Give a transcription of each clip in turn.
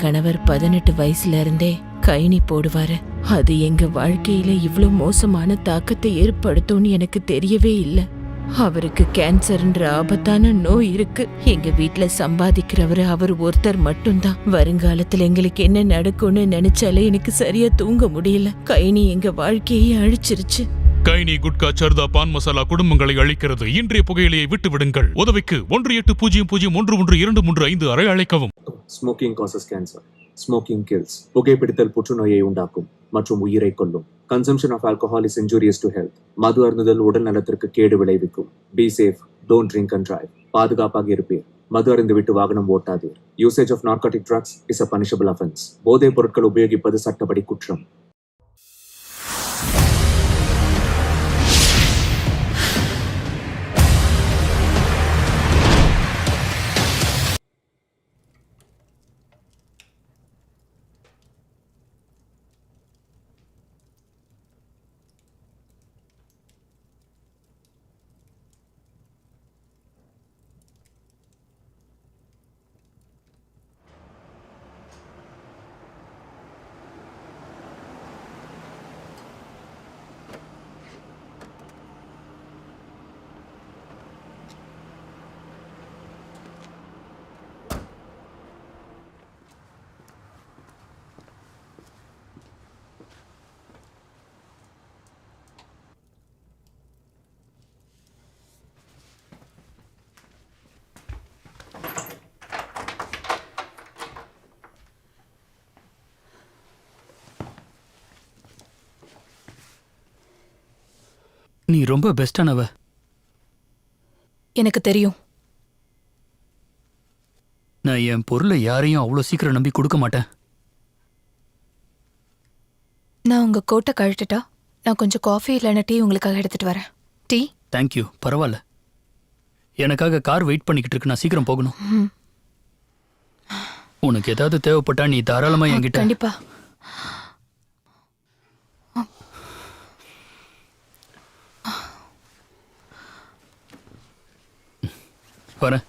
கணவர் 18 வயசுல இருந்தே கைனி போடுவாரு. அது எங்க வாழ்க்கையில இவ்ளோ மோசமான தாக்கத்தை ஏற்படுத்தும்னு எனக்கு தெரியவே இல்ல. அவருக்கு கேன்சர்ன்ற ஆபத்தான நோய் இருக்கு. எங்க வீட்ல சம்பாதிக்கிறவரு அவர் ஒருத்தர் மட்டும்தான். வருங்காலத்துல எங்களுக்கு என்ன நடக்கும்னு நினைச்சாலே எனக்கு சரியா தூங்க முடியல. கைனி எங்க வாழ்க்கையை அழிச்சிருச்சு. கைனி, குட்கா, சர்தா, பான் மசாலா குடும்பங்களை அழிக்கிறது. இன்றைய புகையிலையை விட்டு விடுங்கள். உதவிக்கு 1800112335 அழைக்கவும். Smoking causes cancer. Smoking kills. புகைப்பிடித்தல் புற்றுநோயை உண்டாக்கும் மற்றும் உயிரை கொல்லும். Consumption of alcohol is injurious to health. மது அருந்துதல் உடல் நலத்திற்கு கேடு விளைவிக்கும். Be safe, don't drink and drive. பாதுகாப்பாக இருப்பீர். மது அருந்துவிட்டு வாகனம் ஓட்டாதீர். Usage of narcotic drugs is a punishable offence. போதைப் பொருட்கள் உபயோகிப்பது சட்டப்படி குற்றம். நீ ரொம்ப பெஸ்டானவ. எனக்கு தெரியும். நான் என் பொருளை யாரையும் அவ்வளோ சீக்கிரம் நம்பி கொடுக்க மாட்டேன். நான் உங்க கோட்டை கழட்டுட்டா நான் கொஞ்சம் காஃபி இல்லைன்னா டீ உங்களுக்காக எடுத்துட்டு வரேன். டீ? தேங்க்யூ, பரவாயில்ல. எனக்காக கார் வெயிட் பண்ணிக்கிட்டு இருக்கு, நான் சீக்கிரம் போகணும். உனக்கு ஏதாவது தேவைப்பட்டா நீ தாராளமா என்கிட்ட. கண்டிப்பா. வரேன்.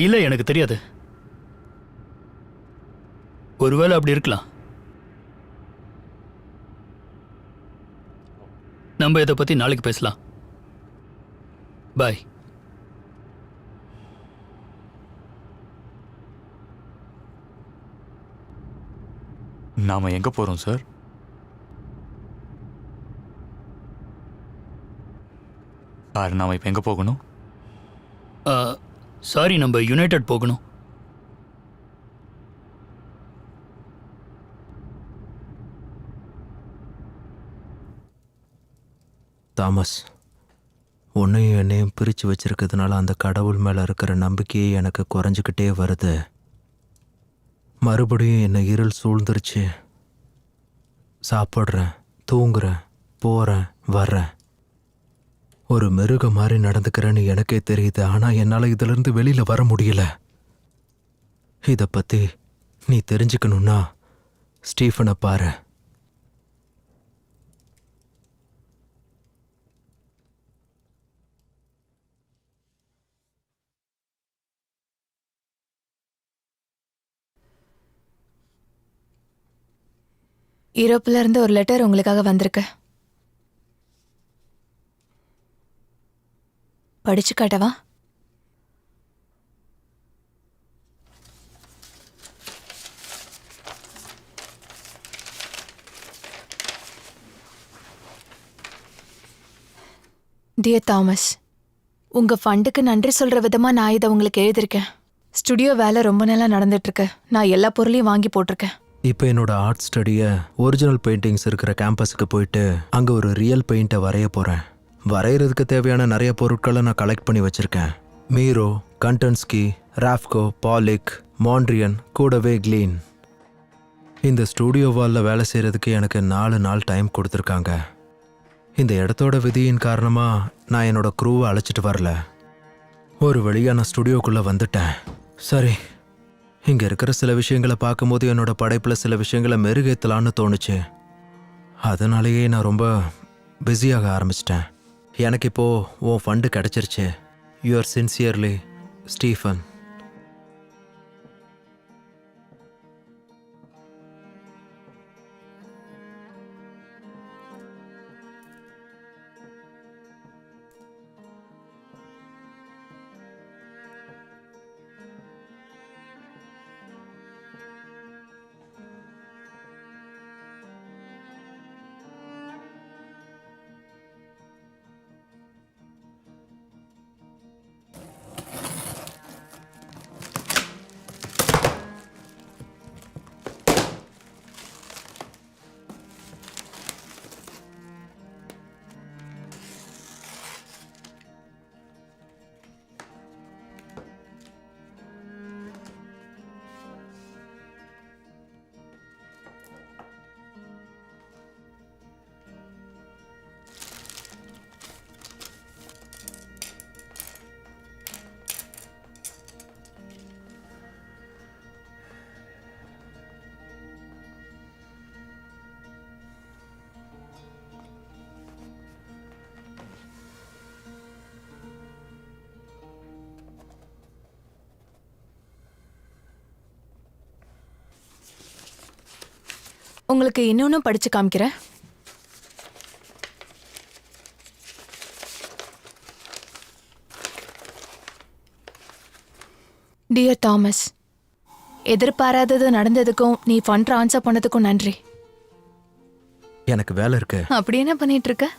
இல்லை, எனக்கு தெரியாது. ஒருவேளை அப்படி இருக்கலாம். நம்ம இதை பத்தி நாளைக்கு பேசலாம். பாய். நாம எங்க போறோம் சார்? நாம இப்ப எங்க போகணும்? சாரி, நம்ம யுனைடெட் போகணும். தாமஸ், உன்னையும் என்னையும் பிரித்து வச்சிருக்கிறதுனால அந்த கடவுள் மேலே இருக்கிற நம்பிக்கையே எனக்கு குறைஞ்சிக்கிட்டே வருது. மறுபடியும் என்னை இருள் சூழ்ந்துருச்சு. சாப்பிட்றேன், தூங்குறேன், போகிறேன், வர்றேன். ஒரு மிருகம் மாதிரி நடந்துக்கிறேன்னு எனக்கே தெரியுது. ஆனால் என்னால் இதிலிருந்து வெளியில் வர முடியல. இதை பற்றி நீ தெரிஞ்சுக்கணுன்னா ஸ்டீஃபனை பாரு. யூரோப்ல இருந்து ஒரு லெட்டர் உங்களுக்காக வந்திருக்கு. படிச்சு காட்டவா? டியர் தாமஸ், உங்க ஃபண்டுக்கு நன்றி சொல்ற விதமா நான் இதை உங்களுக்கு எழுதியிருக்கேன். ஸ்டுடியோ வேலை ரொம்ப நாளா நடந்துட்டு இருக்கு. நான் எல்லா பொருளையும் வாங்கி போட்டிருக்கேன். இப்போ என்னோட ஆர்ட் ஸ்டடியை ஒரிஜினல் பெயிண்டிங்ஸ் இருக்கிற கேம்பஸுக்கு போயிட்டு அங்கே ஒரு ரியல் பெயிண்ட்டை வரைய போகிறேன். வரைகிறதுக்கு தேவையான நிறைய பொருட்களை நான் கலெக்ட் பண்ணி வச்சுருக்கேன். மீரோ, கண்டன்ஸ்கி, ராஃப்கோ, பாலிக், மாண்ட்ரியன், கூடவே கிளீன். இந்த ஸ்டூடியோ வாலில் வேலை செய்கிறதுக்கு எனக்கு 4 நாள் டைம் கொடுத்துருக்காங்க. இந்த இடத்தோட விதியின் காரணமாக நான் என்னோட க்ரூவை அழைச்சிட்டு வரல. ஒரு வழியாக நான் ஸ்டுடியோக்குள்ளே வந்துட்டேன். சரி, இங்கே இருக்கிற சில விஷயங்களை பார்க்கும்போது என்னோட படைப்பில் சில விஷயங்களை மெருகேற்றலான்னு தோணுச்சு. அதனாலேயே நான் ரொம்ப பிஸியாக ஆரம்பிச்சிட்டேன். எனக்கு இப்போது உன் ஃபண்டு கிடச்சிருச்சு. Your sincerely Stephen. உங்களுக்கு இன்னொன்னும் படிச்சு காமிக்கிறேன். டியர் தாமஸ், எதிர்பாராதது நடந்ததுக்கும் நீ ஃபண்ட் ட்ரான்ஸ்ஃபர் பண்ணதுக்கும் நன்றி. எனக்கு வேலை இருக்கு. அப்படி என்ன பண்ணிட்டு இருக்க?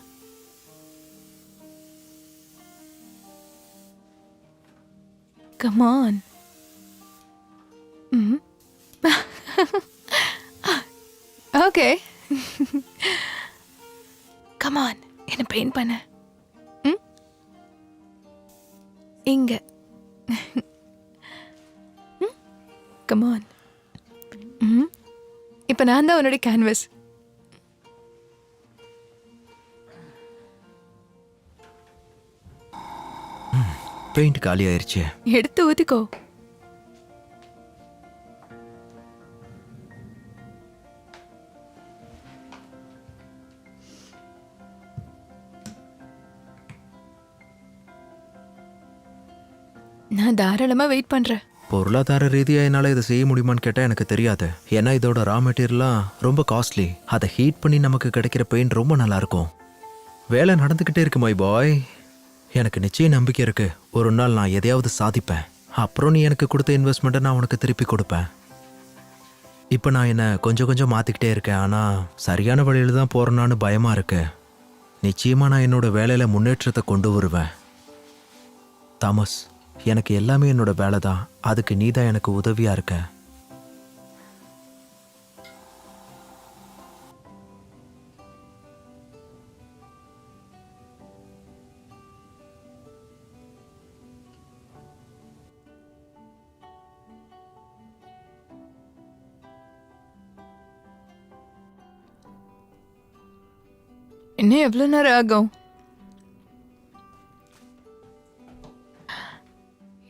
Come on. Okay. Come on. என்ன பெயிண்ட் பண்ண. இங்க. Come on. இப்போ நான் தான் உன்னோட கேன்வஸ். பெயிண்ட் காலி ஆயிருச்சு. எடுத்து ஊத்திக்கோ. நான் தாராளமா வெயிட் பண்றேன். பொருளாதார ரீதியாக என்னால் இதை செய்ய முடியுமான்னு கேட்டால் எனக்கு தெரியாது. ஏன்னா இதோட ரா மெட்டீரியல்லாம் ரொம்ப காஸ்ட்லி. அதை ஹீட் பண்ணி நமக்கு கிடைக்கிற பெயிண்ட் ரொம்ப நல்லாயிருக்கும். வேலை நடந்துக்கிட்டே இருக்கு மை பாய். எனக்கு நிச்சயம் நம்பிக்கை இருக்கு. ஒரு நாள் நான் எதையாவது சாதிப்பேன். அப்புறம் நீ எனக்கு கொடுத்த இன்வெஸ்ட்மெண்ட்டை நான் உனக்கு திருப்பி கொடுப்பேன். இப்போ நான் என்னை கொஞ்சம் கொஞ்சம் மாற்றிக்கிட்டே இருக்கேன். ஆனால் சரியான வழியில் தான் போகிறேன்னான்னு பயமாக இருக்கு. நிச்சயமாக நான் என்னோட வேலையில் முன்னேற்றத்தை கொண்டு வருவேன். தாமஸ், எனக்கு எல்லாமே என்னோட வேலை தான். அதுக்கு நீ தான் எனக்கு உதவியாக இருக்க. இன்னும் எவ்வளவு நேரம் ஆகும்?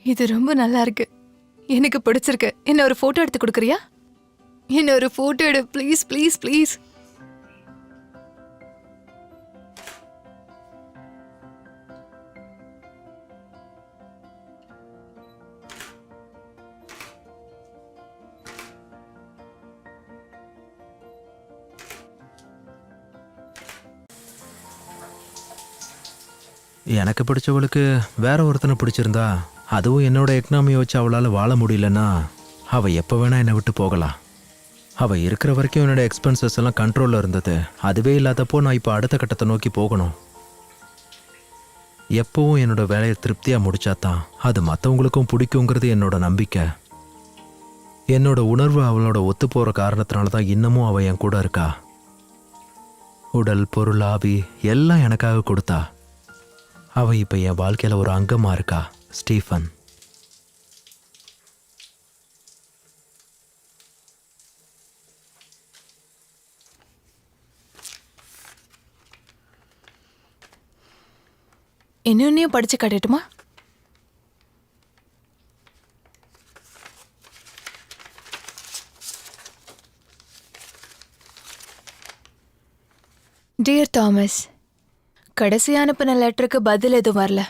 இது ரொம்ப நல்லா இருக்கு, எனக்கு பிடிச்சிருக்கு. என்ன ஒரு போட்டோ எடுத்து கொடுக்குறியா? என்ன ஒரு போட்டோ எடு ப்ளீஸ் ப்ளீஸ் ப்ளீஸ். எனக்கு பிடிச்சவளுக்கு வேற ஒருத்தனை பிடிச்சிருந்தா, அதுவும் என்னோட எக்கனாமியை வச்சு அவளால் வாழ முடியலன்னா அவள் எப்போ வேணா என்னை விட்டு போகலாம். அவள் இருக்கிற வரைக்கும் என்னோட எக்ஸ்பென்சஸ் எல்லாம் கண்ட்ரோலில் இருந்தது. அதுவே இல்லாதப்போ நான் இப்போ அடுத்த கட்டத்தை நோக்கி போகணும். எப்பவும் என்னோட வேலையை திருப்தியாக முடிச்சாதான் அது மற்றவங்களுக்கும் பிடிக்குங்கிறது என்னோட நம்பிக்கை. என்னோட உணர்வு அவளோட ஒத்து போகிற காரணத்தினால தான் இன்னமும் அவள் என் கூட இருக்கா. உடல், பொருள், ஆவி எல்லாம் எனக்காக கொடுத்தா. அவள் இப்போ என் வாழ்க்கையில் ஒரு அங்கமாக இருக்கா. ஸ்டீஃபன், இன்னொன்னையும் படிச்சு காட்டட்டுமா? டியர் தாமஸ், கடைசி அனுப்பின லெட்டருக்கு பதில் எதுவும் வரல.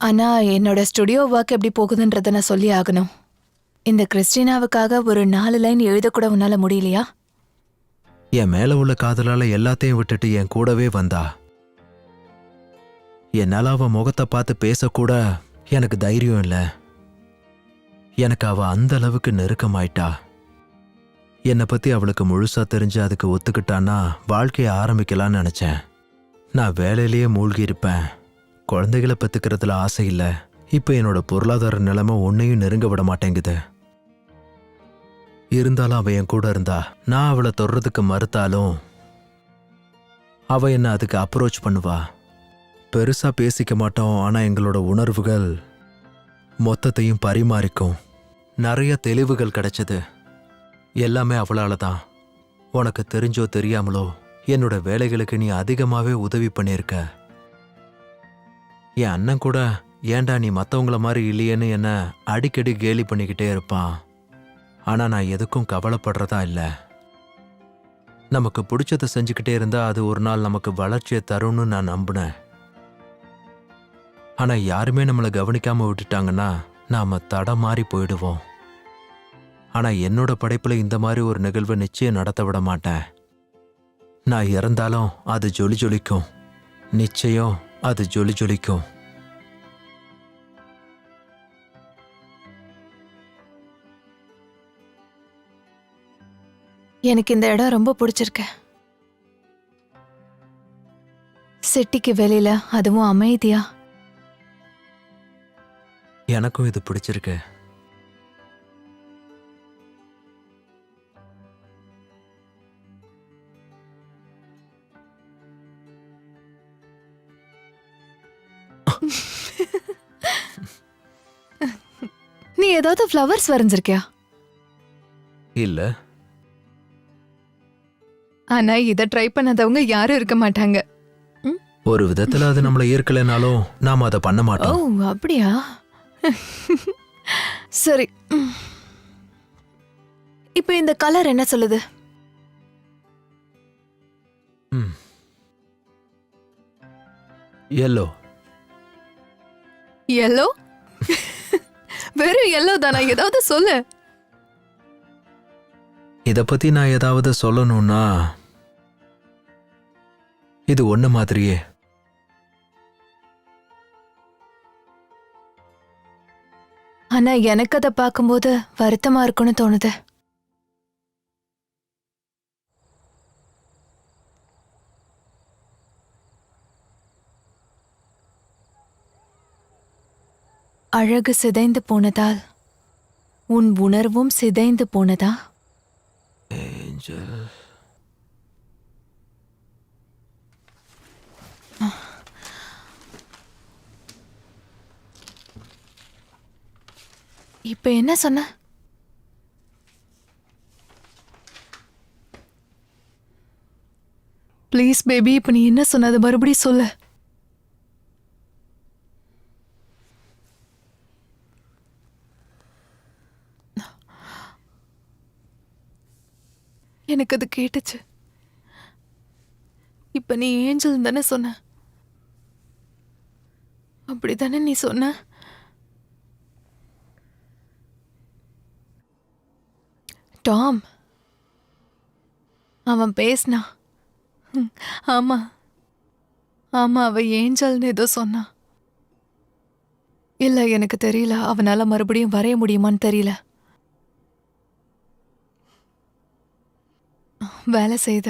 ஆனா என்னோட ஸ்டுடியோ ஒர்க் எப்படி போகுதுன்றத நான் சொல்லி ஆகணும். இந்த கிறிஸ்டினாவுக்காக ஒரு 4 லைன் எழுதக்கூட உன்னால முடியலையா? என் மேலே உள்ள காதலால் எல்லாத்தையும் விட்டுட்டு என் கூடவே வந்தா. என்னால் அவள் முகத்தை பார்த்து பேசக்கூட எனக்கு தைரியம் இல்லை. எனக்கு அவள் அந்த அளவுக்கு நெருக்கமாயிட்டா. என்னை பற்றி அவளுக்கு முழுசாக தெரிஞ்சு அதுக்கு ஒத்துக்கிட்டான்னா வாழ்க்கையை ஆரம்பிக்கலான்னு நினச்சேன். நான் வேலையிலேயே மூழ்கி இருப்பேன். குழந்தைகளை பெற்றுக்கிறதுல ஆசை இல்லை. இப்போ என்னோட பொருளாதார நிலைமை ஒன்றையும் நெருங்க விட மாட்டேங்குது. இருந்தாலும் அவள் என் கூட இருந்தா. நான் அவளை தொடுறதுக்கு மறுத்தாலும் அவள் என்னை அதுக்கு அப்ரோச் பண்ணுவா. பெருசாக பேசிக்க மாட்டோம், ஆனால் எங்களோட உணர்வுகள் மொத்தத்தையும் பரிமாறிக்கும். நிறைய தெளிவுகள் கிடைச்சது. எல்லாமே அவளால தான். உனக்கு தெரிஞ்சோ தெரியாமலோ என்னோட வேலைகளுக்கு நீ அதிகமாகவே உதவி பண்ணியிருக்க. என் அண்ணன் கூட ஏன்டா நீ மற்றவங்கள மாதிரி இல்லையேன்னு என்ன அடிக்கடி கேலி பண்ணிக்கிட்டே இருப்பான். ஆனால் நான் எதுக்கும் கவலைப்படுறதா இல்லை. நமக்கு பிடிச்சதை செஞ்சுக்கிட்டே இருந்தா அது ஒரு நாள் நமக்கு வளர்ச்சியை தரும்னு நான் நம்பினேன். ஆனால் யாருமே நம்மளை கவனிக்காம விட்டுட்டாங்கன்னா நாம தடமாறி போயிடுவோம். ஆனால் என்னோட படைப்பில் இந்த மாதிரி ஒரு நிகழ்வை நிச்சயம் நடத்த விட மாட்டேன். நான் இறந்தாலும் அது ஜொலி ஜொலிக்கும். நிச்சயம் அது ஜொலி ஜொலிக்கும். எனக்கு இந்த இடம் ரொம்ப பிடிச்சிருக்கு. சிட்டிக்கு வெளியில, அதுவும் அமைதியா. எனக்கும் இது பிடிச்சிருக்கு. நீ ஏதாவது ஃப்ளவர்ஸ் வரைஞ்சிருக்கியா? இல்ல, ஆனா இத ட்ரை பண்ணாதவங்க யாரும் இருக்க மாட்டாங்க. ஒரு விதத்துல அது நம்மள ஈர்க்கலைனாலும் நாம அதை பண்ண ஓ மாட்டோம். அப்படியா? சரி, இப்போ இந்த கலர் என்ன சொல்லுது? எல்லோ. எல்லோ? வெறும் எல்லோ தானா? ஏதாவது சொல்லு. இத பத்தி நான் ஏதாவது சொல்லணும்னா இது ஒண்ணு மாதிரியே. ஆனா எனக்கு அதை பார்க்கும்போது வருத்தமா இருக்குன்னு தோணுது. அழகு சிதைந்து போனதால் உன் உணர்வும் சிதைந்து போனதா? ஏஞ்சல். இப்ப என்ன சொன்ன? ப்ளீஸ் பேபி, இப்ப நீ என்ன சொன்னது மறுபடியும் சொல்லு. எனக்கு அது கேட்டுச்சு. இப்ப நீ ஏஞ்சல் தானே சொன்ன? அப்படிதானே நீ சொன்ன? டாம், அவன் பேசினா. ஆமா ஆமா, அவ ஏஞ்சல்னு ஏதோ சொன்னான். இல்ல, எனக்கு தெரியல. அவனால மறுபடியும் வரைய முடியுமான்னு தெரியல. வேலை செய்த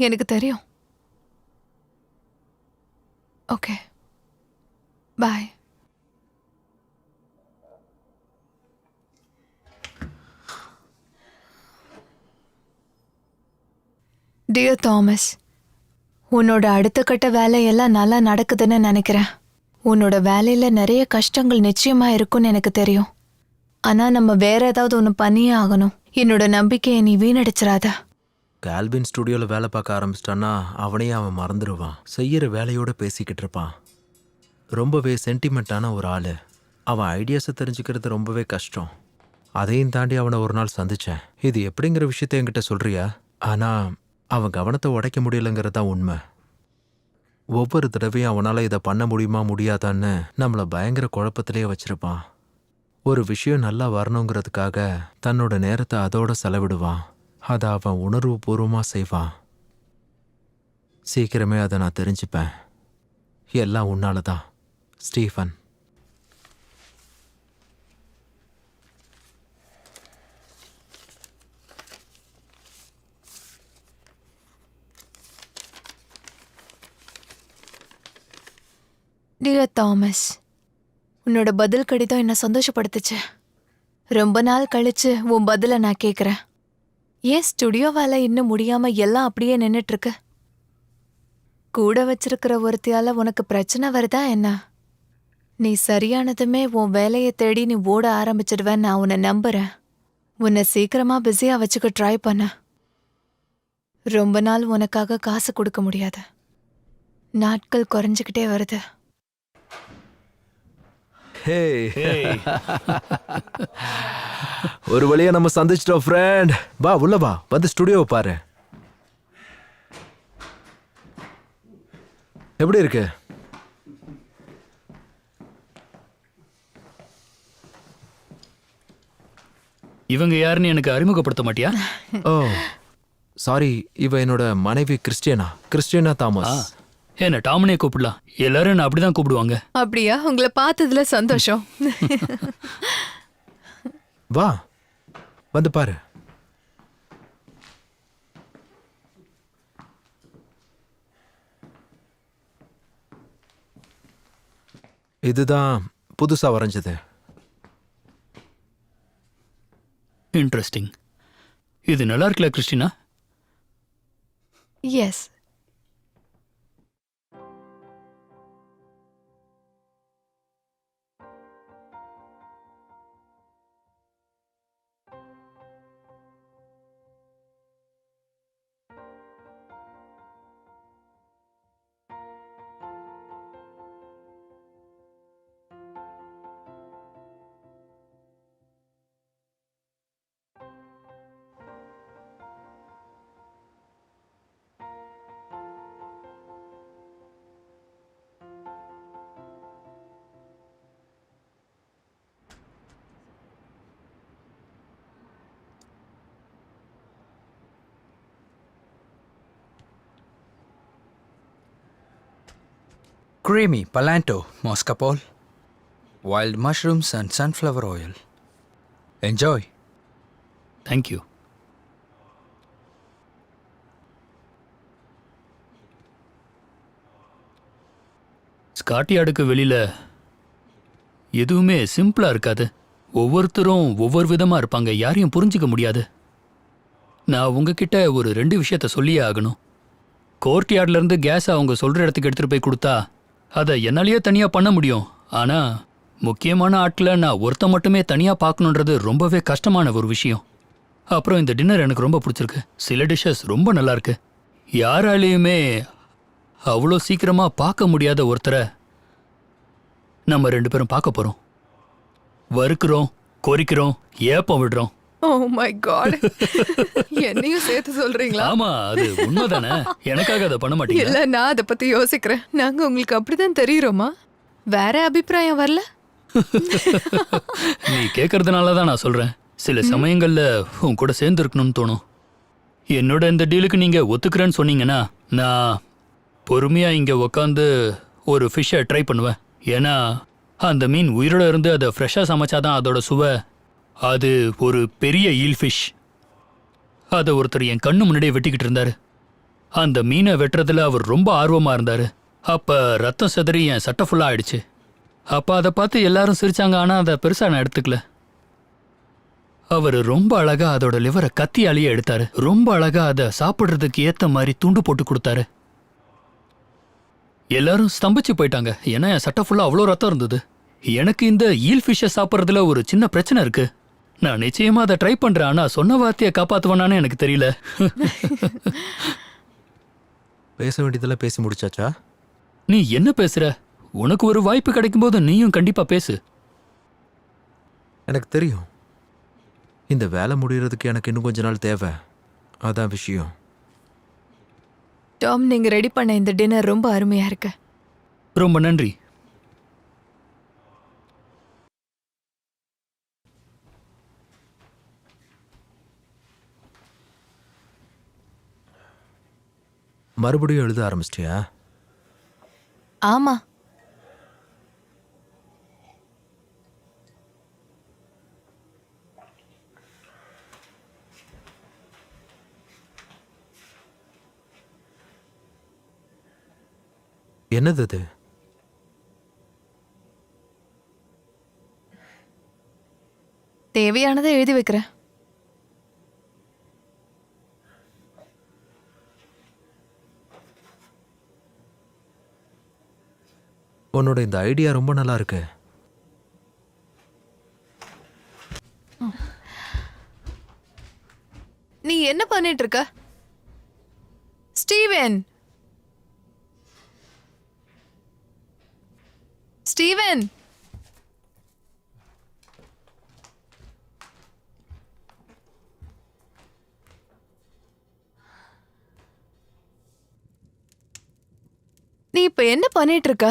எனக்கு தெரியும். ஓகே, பாய். டியர் தாமஸ், உன்னோட அடுத்த கட்ட வேலையெல்லாம் நல்லா நடக்குதுன்னு நினைக்கிறேன். உன்னோட வேலையில நிறைய கஷ்டங்கள் நிச்சயமா இருக்கும்னு எனக்கு தெரியும். ஆனா நம்ம வேற ஏதாவது ஒன்று பண்ணியே ஆகணும். என்னோட நம்பிக்கையை நீ வீணடிச்சிடாத. கால்வின் ஸ்டுடியோவில் வேலை பார்க்க ஆரம்பிச்சிட்டான்னா அவனையே அவன் மறந்துடுவான். செய்கிற வேலையோட பேசிக்கிட்டு இருப்பான். ரொம்பவே சென்டிமெண்ட்டான ஒரு ஆள். அவன் ஐடியாஸை தெரிஞ்சுக்கிறது ரொம்பவே கஷ்டம். அதையும் தாண்டி அவனை ஒரு நாள் சந்தித்தேன். இது எப்படிங்கிற விஷயத்த என்கிட்ட சொல்கிறியா? ஆனால் அவன் கவனத்தை உடைக்க முடியலைங்கிறது தான் உண்மை. ஒவ்வொரு தடவையும் அவனால் இதை பண்ண முடியுமா முடியாதான்னு நம்மளை பயங்கர குழப்பத்திலேயே வச்சுருப்பான். ஒரு விஷயம் நல்லா வரணுங்கிறதுக்காக தன்னோட நேரத்தை அதோட செலவிடுவான். அதை அவன் உணர்வு பூர்வமாக செய்வான். சீக்கிரமே அதை நான் தெரிஞ்சுப்பேன். எல்லாம் உன்னால தான், ஸ்டீஃபன். டியர் தாமஸ், உன்னோட பதில் கடிதம் என்ன சந்தோஷப்படுத்துச்சு. ரொம்ப நாள் கழிச்சு உன் பதிலை நான் கேட்குறேன். ஏன் ஸ்டுடியோ வேலை இன்னும் முடியாம எல்லாம் அப்படியே நின்றுட்டு இருக்கு? கூட வச்சிருக்கிற ஒருத்தியால உனக்கு பிரச்சனை வருதா என்ன? நீ சரியானதுமே உன் வேலையை தேடி நீ ஓட ஆரம்பிச்சிடுவேன். நான் உன்னை நம்புறேன். உன்னை சீக்கிரமா பிஸியா வச்சுக்க ட்ரை பண்ண. ரொம்ப நாள் உனக்காக காசு கொடுக்க முடியாது. நாட்கள் குறைஞ்சிக்கிட்டே வருது. ஒரு வழியா நம்ம சந்திச்சிட்டோம் ஃப்ரெண்ட். வா உள்ள வா, வந்து ஸ்டுடியோவை பாரு. எப்படி இருக்கு? இவங்க யாருன்னு எனக்கு அறிமுகப்படுத்த மாட்டியா? ஓ சாரி, இவ என்னோட மனைவி கிறிஸ்டியனா தாமஸ். என்ன டாமனே கூப்பிடலாம். எல்லாரும் என்ன அப்படிதான் கூப்பிடுவாங்க. அப்படியா? உங்களை பார்த்ததுல சந்தோஷம். வா வந்து பாரு. இதுதான் புதுசா வரைஞ்சது. இன்ட்ரெஸ்டிங். இது நல்லா இருக்குல்ல Christina? Yes. Creamy Palanto Moscapol, wild mushrooms and sunflower oil. Enjoy. Thank you. ஸ்காட்யார்டுக்கு வெளியில எதுவுமே சிம்பிளா இருக்காது. ஒவ்வொருத்தரும் ஒவ்வொரு விதமா இருப்பாங்க. யாரையும் புரிஞ்சுக்க முடியாது. நான் உங்ககிட்ட ஒரு 2 விஷயத்த சொல்லியே ஆகணும். கோர்ட்யார்ட்ல இருந்து கேஸ் அவங்க சொல்ற இடத்துக்கு எடுத்துட்டு போய் கொடுத்தா அதை என்னாலேயே தனியா பண்ண முடியும். ஆனா முக்கியமான ஆட்களை நான் ஒருத்த மட்டுமே தனியா பார்க்கணுன்றது ரொம்பவே கஷ்டமான ஒரு விஷயம். அப்புறம் இந்த டின்னர் எனக்கு ரொம்ப பிடிச்சிருக்கு. சில டிஷ்ஷஸ் ரொம்ப நல்லா இருக்கு. யாராலையுமே அவ்வளோ சீக்கிரமா பார்க்க முடியாத ஒருத்தரை நம்ம 2 பேரும் பார்க்க போறோம். வறுக்கிறோம், கொறிக்கிறோம், ஏப்பம் விடுறோம். ஓ மை காட், என்னையும் சேர்த்து சொல்றீங்களா? ஆமா, அது உண்மைதானே. எனக்காக அதை பண்ண மாட்டீங்க? இல்ல, நான் அதை பத்தி யோசிக்கிறேன். நாங்க உங்களுக்கு அப்படிதான் தெரியுறோமா? வேற அபிப்பிராயம் வரல? நீ கேட்கறதுனால தான் நான் சொல்றேன். சில சமயங்கள்ல உன் கூட சேர்ந்து இருக்கணும்னு தோணும். என்னோட இந்த டீலுக்கு நீங்க ஒத்துக்கிறேன்னு சொன்னீங்கன்னா நான் பொறுமையா இங்க உக்காந்து ஒரு ஃபிஷ்ஷை ட்ரை பண்ணுவேன். ஏன்னா அந்த மீன் உயிரோட இருந்து அதை ஃப்ரெஷ்ஷாக சமைச்சாதான் அதோட சுவை. அது ஒரு பெரிய ஈல் ஃபிஷ். அதை ஒருத்தர் என் கண்ணு முன்னாடியே வெட்டிக்கிட்டு இருந்தாரு. அந்த மீனை வெட்டுறதுல அவர் ரொம்ப ஆர்வமா இருந்தாரு. அப்ப ரத்தம் சிதறி என் சட்டை ஃபுல்லா ஆயிடுச்சு. அப்ப அதை பார்த்து எல்லாரும் சிரிச்சாங்க. ஆனா அதை பெருசா நான் எடுத்துக்கல. அவர் ரொம்ப அழகா அதோட லிவரை கத்தியாலேயே எடுத்தாரு. ரொம்ப அழகா அதை சாப்பிடுறதுக்கு ஏத்த மாதிரி துண்டு போட்டு கொடுத்தாரு. எல்லாரும் ஸ்தம்பிச்சு போயிட்டாங்க. ஏன்னா என் சட்டை ஃபுல்லா அவ்வளோ ரத்தம் இருந்தது. எனக்கு இந்த ஈல் ஃபிஷ்ஷை சாப்பிட்றதுல ஒரு சின்ன பிரச்சனை இருக்கு. நான் நிச்சயமா அதை ட்ரை பண்றேன். ஆனா சொன்ன வார்த்தையை காப்பாத்துவானான்னு எனக்கு தெரியல. பேச வேண்டியதெல்லாம் பேசி முடிச்சாச்சா? நீ என்ன பேசுற? உனக்கு ஒரு வாய்ப்பு கிடைக்கும் போது நீயும் கண்டிப்பா பேசு. எனக்கு தெரியும், இந்த வேலை முடியறதுக்கு எனக்கு இன்னும் கொஞ்ச நாள் தேவை. அதான் விஷயம். டாம், நீங்க ரெடி பண்ண இந்த டின்னர் ரொம்ப அருமையா இருக்கு. ரொம்ப நன்றி. மறுபடியும் எழுத ஆரம்பிச்சிட்டியா? ஆமா, என்னது அது? தேவையானதை எழுதி வைக்கிறேன். உன்னோட இந்த ஐடியா ரொம்ப நல்லா இருக்கு. நீ என்ன பண்ணிட்டு இருக்க ஸ்டீவன்? ஸ்டீவன், நீ இப்ப என்ன பண்ணிட்டு இருக்க?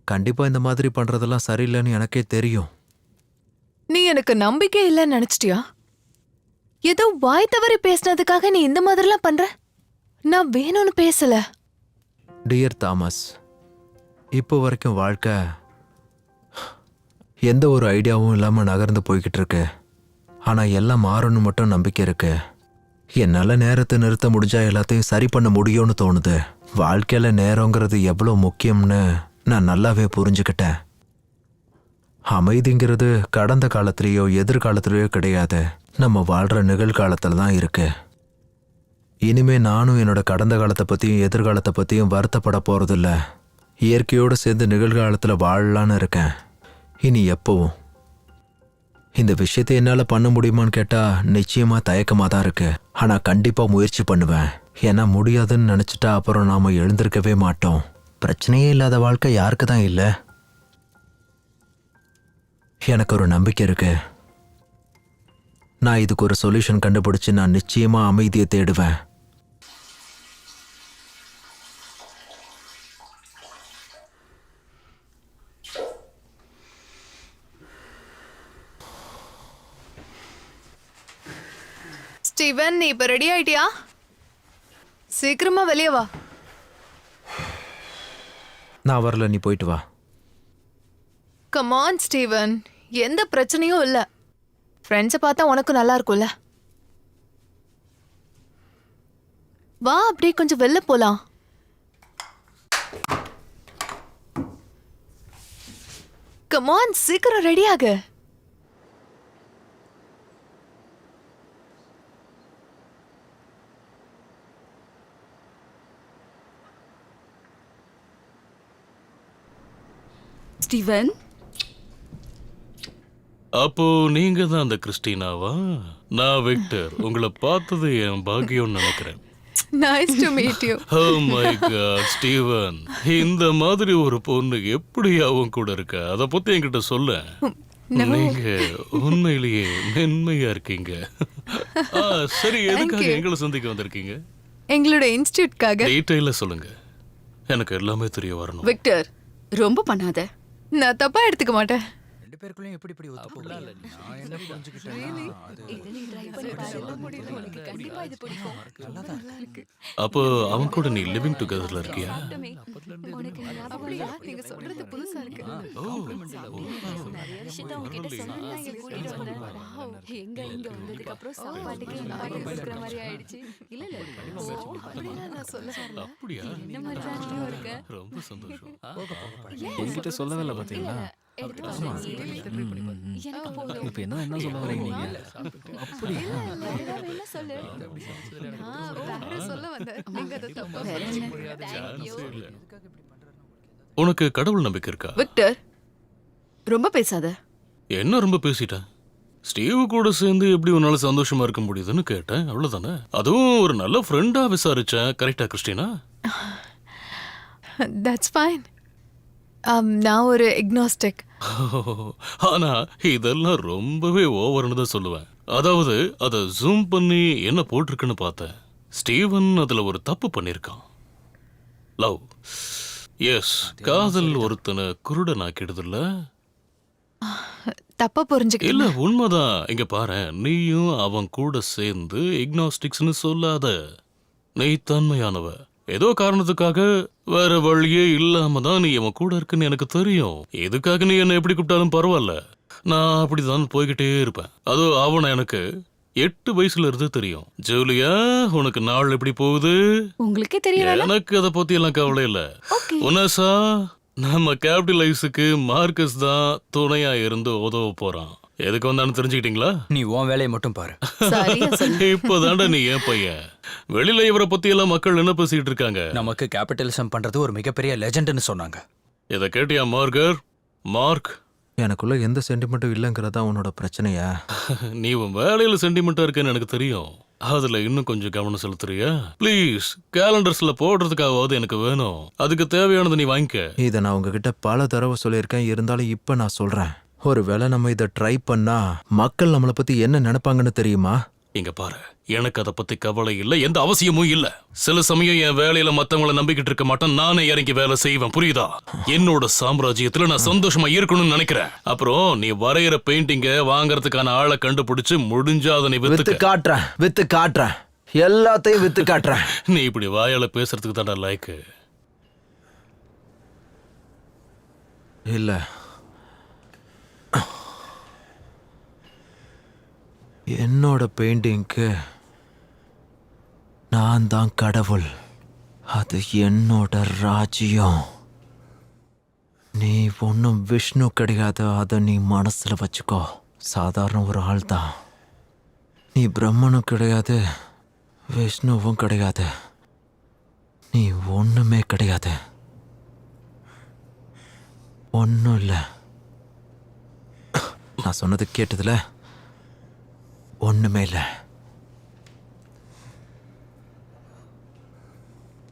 கண்டிப்பா இந்த மாதிரி பண்றதெல்லாம் சரியில்லைன்னு எனக்கே தெரியும். நீ எனக்கு நம்பிக்கை இல்லைன்னு நினைச்சிட்டியா? ஏதோ வாய் தவறி பேசினதுக்காக நீ இந்த மாதிரிலாம் பண்ற? நான் வேணும்னு பேசல. டியர் தாமஸ், இப்போ வரைக்கும் வாழ்க்கை எந்த ஒரு ஐடியாவும் இல்லாம நகர்ந்து போய்கிட்டு இருக்கு. ஆனா எல்லாம் மாறணும் மட்டும் நம்பிக்கை இருக்கு. என்னால நேரத்தை நிறுத்த முடிஞ்சா எல்லாத்தையும் சரி பண்ண முடியும்னு தோணுது. வாழ்க்கையில நேரங்கிறது எவ்வளவு முக்கியம்னு நான் நல்லாவே புரிஞ்சுக்கிட்டேன். அமைதிங்கிறது கடந்த காலத்திலேயோ எதிர்காலத்திலேயோ கிடையாது, நம்ம வாழ்ற நிகழ்காலத்துல தான் இருக்கு. இனிமே நானும் என்னோட கடந்த காலத்தை பத்தியும் எதிர்காலத்தை பத்தியும் வருத்தப்பட போறதில்ல. இயற்கையோடு சேர்ந்து நிகழ்காலத்துல வாழலான்னு இருக்கேன். இனி எப்பவும் இந்த விஷயத்தை என்னால பண்ண முடியுமான்னு கேட்டா நிச்சயமா தயக்கமா தான் இருக்கு. ஆனா கண்டிப்பா முயற்சி பண்ணுவேன். ஏன்னா முடியாதுன்னு நினைச்சிட்டா அப்புறம் நாம எழுந்திருக்கவே மாட்டோம். பிரச்சனையே இல்லாத வாழ்க்கை யாருக்கு தான் இல்ல? எனக்கு ஒரு நம்பிக்கை இருக்கு. நான் இதுக்கு ஒரு சொல்யூஷன் கண்டுபிடிச்சு நான் நிச்சயமா அமைதியை தேடுவேன். ஸ்டீவன், நீ இப்ப ரெடி ஆயிட்டியா? சீக்கிரமா வெளியே வா. நான் வரல, நீ போயிட்டு வா. கம் ஆன் ஸ்டீவன், எந்த பிரச்சனையும் இல்ல. ஃப்ரெண்ட்ஸை பார்த்தா உனக்கு நல்லா இருக்கும்ல. வா, அப்படியே கொஞ்சம் வெளில போலாம். கம் ஆன், சீக்கிரம் ரெடி ஆகு. ஸ்டீவன், அப்போ நீங்க தான் அந்த கிறிஸ்டினாவா? நான் விக்டர். உங்களை பார்த்தது என் பாக்கியம்னு நினைக்கிறேன். Nice to meet you. Oh my God, Steven, இந்த மாதிரி ஒரு பொண்ணு எப்படி அவன் கூட இருக்கா? அத பத்தி என்கிட்ட சொல்ல. நீங்க உண்மையிலேயே மென்மையா இருக்கீங்க. சரி, எதுக்காக எங்களை சந்திக்க வந்திருக்கீங்க? எங்களோட இன்ஸ்டிடியூட்காக. டீடைலா சொல்லுங்க, எனக்கு எல்லாமே தெரிய வரணும். விக்டர், ரொம்ப பண்ணாத. நான் தப்பா எடுத்துக்க மாட்டேன். ரெண்டு பேருக்குள்ளேயும் எப்படி இப்படி ஒத்து போகல? நான் என்ன புரிஞ்சுக்கிட்டேன்னா அப்போ அவன் கூட நீ லிவிங் டுகெதர்ல இருக்கியா? நீங்க சொல்றது புதுசா இருக்கு. அப்படியா? ரொம்ப சந்தோஷம். என்கிட்ட சொல்லவே இல்லை பாத்தீங்களா? இப்ப என்ன சொல்ல வரீங்க நீங்க? உனக்கு கடவுள் நம்பிக்கை இருக்கா? விக்டர், ரொம்ப பேசாத. என்ன ரொம்ப பேசிட்டேன்? ஸ்டீவ் கூட சேர்ந்து எப்படி உன்னால சந்தோஷமா இருக்க முடியுதுன்னு கேட்டேன், அவ்வளவுதானே. அதுவும் ஒரு நல்ல ஃப்ரெண்டா விசாரிச்சேன். கரெக்டா கிறிஸ்டினா? That's fine. நான் ஒரு இக்னாஸ்டிக். ஆனா இதெல்லாம் ரொம்பவே ஓவர்னு தான் சொல்லுவேன். அதாவது அதை ஜூம் பண்ணி என்ன போட்டிருக்குன்னு பார்த்தேன். ஸ்டீவன் அதுல ஒரு தப்பு பண்ணிருக்கான். லவ், எஸ், காதல் ஒருத்தனை குருடனாக்கிடுதுல்ல. தப்பா புரிஞ்சுக்க. இல்ல, உண்மைதான். இங்க பாரு, நீயும் அவன் கூட சேர்ந்து இக்னாஸ்டிக்ஸ்னு சொல்லாத. நீ தன்மையானவ. ஏதோ காரணத்துக்காக வேற வழியே இல்லாம தான் நீ அவன் கூட இருக்குன்னு எனக்கு தெரியும். இதுக்காக நீ என்ன எப்படி கூப்பிட்டாலும் பரவாயில்ல, நான் அப்படிதான் போய்கிட்டே இருப்பேன். அதோ அவனை எனக்கு 8 வயசுல இருந்து தெரியும். ஜூலியா, உனக்கு நாள் எப்படி போகுது? உங்களுக்கே தெரியல. எனக்கு அதை பத்தி எல்லாம் கவலை இல்ல. உனசா, நம்ம கேபிட்டலைஸுக்கு மார்க்கஸ் தான் துணையா இருந்து உதவ போறான். எதுக்கு வந்தான்னு தெரிஞ்சுக்கிட்டீங்களா? நீ உன் வேலையை மட்டும் பாரு. இப்பதாண்டா நீ ஏன் பையன். வெளியில இவரை பத்தி எல்லாம் மக்கள் என்ன பேசிட்டு இருக்காங்க? நமக்கு கேபிட்டலிசம் பண்றது ஒரு மிகப்பெரிய லெஜெண்ட்னு சொன்னாங்க. இத கேட்டியா மார்க்? எனக்குள்ள எந்த சென்டிமெண்ட்டும் இல்லைங்கிறதா உன்னோட பிரச்சனையா? நீ உன் வேலையில சென்டிமெண்டா இருக்கேன்னு எனக்கு தெரியும். அதுல இன்னும் கொஞ்சம் கவனம் செலுத்துறியா? ப்ளீஸ், கேலண்டர்ஸ்ல போடுறதுக்காவது எனக்கு வேணும். அதுக்கு தேவையானது நீ வாங்கிக்க. இதை நான் உங்ககிட்ட பல தடவை சொல்லியிருக்கேன். இருந்தாலும் இப்ப நான் சொல்றேன், ஒருவேளை நம்ம இதை ட்ரை பண்ணா மக்கள் நம்மளை பத்தி என்ன நினைப்பாங்கன்னு தெரியுமா? இங்க பாரு, எனக்கு அதை பத்தி கவலை இல்ல, எந்த அவசியமும் இல்ல. சில சமயம் என் வேலையில மத்தவங்கள நம்பிக்கிட்டு இருக்க மாட்டேன். நானே இறங்கி வேலை செய்வேன், புரியுதா? என்னோட சாம்ராஜ்யத்துல நான் சந்தோஷமா இருக்கணும்னு நினைக்கிறேன். அப்புறம் நீ வரைகிற பெயிண்டிங்க வாங்கறதுக்கான ஆளை கண்டுபிடிச்சு முடிஞ்சா அதை நீ வித்து காட்டுறேன், எல்லாத்தையும் வித்து காட்டுறேன். நீ இப்படி வாயால பேசுறதுக்கு தான்டா லைக்கு. இல்ல, என்னோட பெயிண்டிங்க்கு நான் தான் கடவுள். அது என்னோட ராஜ்யம். நீ ஒன்றும் விஷ்ணு கிடையாது, அதை நீ மனசுல வச்சுக்கோ. சாதாரண ஒரு ஆள் தான். நீ பிரம்மனும் கிடையாது, விஷ்ணுவும் கிடையாது. நீ ஒண்ணுமே கிடையாது. ஒன்றும் இல்லை. நான் சொன்னது கேட்டதுல? ஒண்ணுமே இல்லை.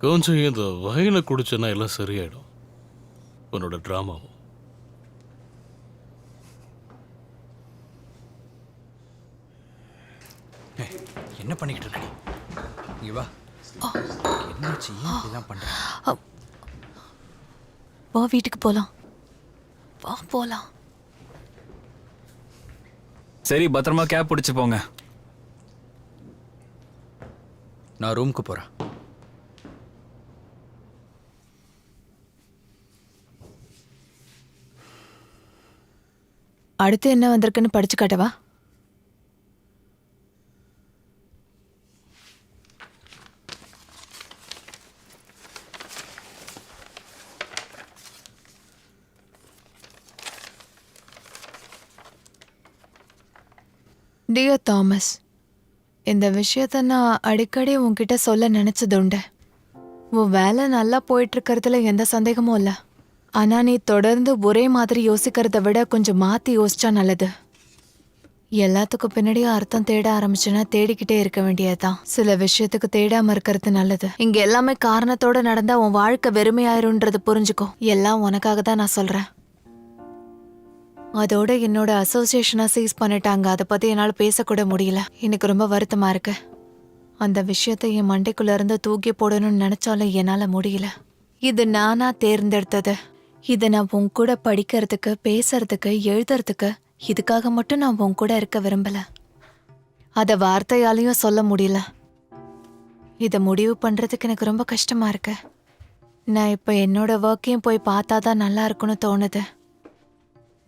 கொஞ்சம் இந்த வயலை குடிச்சனா எல்லாம் சரியாயிடும். உன்னோட டிராமாவும். என்ன பண்ணிக்கிட்டு இருக்க நீ? இங்க வா. என்னாச்சு? ஏன் இதெல்லாம் பண்ற? வா, வீட்டுக்கு போலாம். வா போலாம். சரி, பத்திரமா கேப் பிடிச்சு போங்க. நான் ரூமுக்கு போறேன். அடுத்து என்ன வந்திருக்குன்னு படிச்சு காட்டவா? டியர் தாமஸ், இந்த விஷயத்த நான் அடிக்கடி உன்கிட்ட சொல்ல நினைச்சதுண்டு. உன் வேலை நல்லா போயிட்டு இருக்கிறதுல எந்த சந்தேகமும் இல்லை. ஆனா நீ தொடர்ந்து ஒரே மாதிரி யோசிக்கிறத விட கொஞ்சம் மாத்தி யோசிச்சா நல்லது. எல்லாத்துக்கும் பின்னாடியும் அர்த்தம் தேட ஆரம்பிச்சுன்னா தேடிக்கிட்டே இருக்க வேண்டியதுதான். சில விஷயத்துக்கு தேடாம இருக்கிறது நல்லது. இங்க எல்லாமே காரணத்தோட நடந்தா உன் வாழ்க்கை வெறுமையாயிரும்ன்றது புரிஞ்சுக்கோ. எல்லாம் உனக்காக தான் நான் சொல்றேன். அதோட என்னோட அசோசியேஷனை சீஸ் பண்ணிட்டாங்க. அதை பத்தி என்னால பேசக்கூட முடியல. எனக்கு ரொம்ப வருத்தமா இருக்கு. அந்த விஷயத்தை என் மண்டைக்குள்ள இருந்து தூக்கி போடணும்னு நினைச்சாலும் என்னால முடியல. இது நானா தேர்ந்தெடுத்தது. இதை நான் உன் கூட படிக்கிறதுக்கு, பேசுறதுக்கு, எழுதுறதுக்கு, இதுக்காக மட்டும் நான் உன் கூட இருக்க விரும்பல. அத வார்த்தையாலையும் சொல்ல முடியல. இத முடிவு பண்றதுக்கு எனக்கு ரொம்ப கஷ்டமா இருக்கு. நான் இப்ப என்னோட ஒர்க்கையும் போய் பார்த்தாதான் நல்லா இருக்கும்னு தோணுது.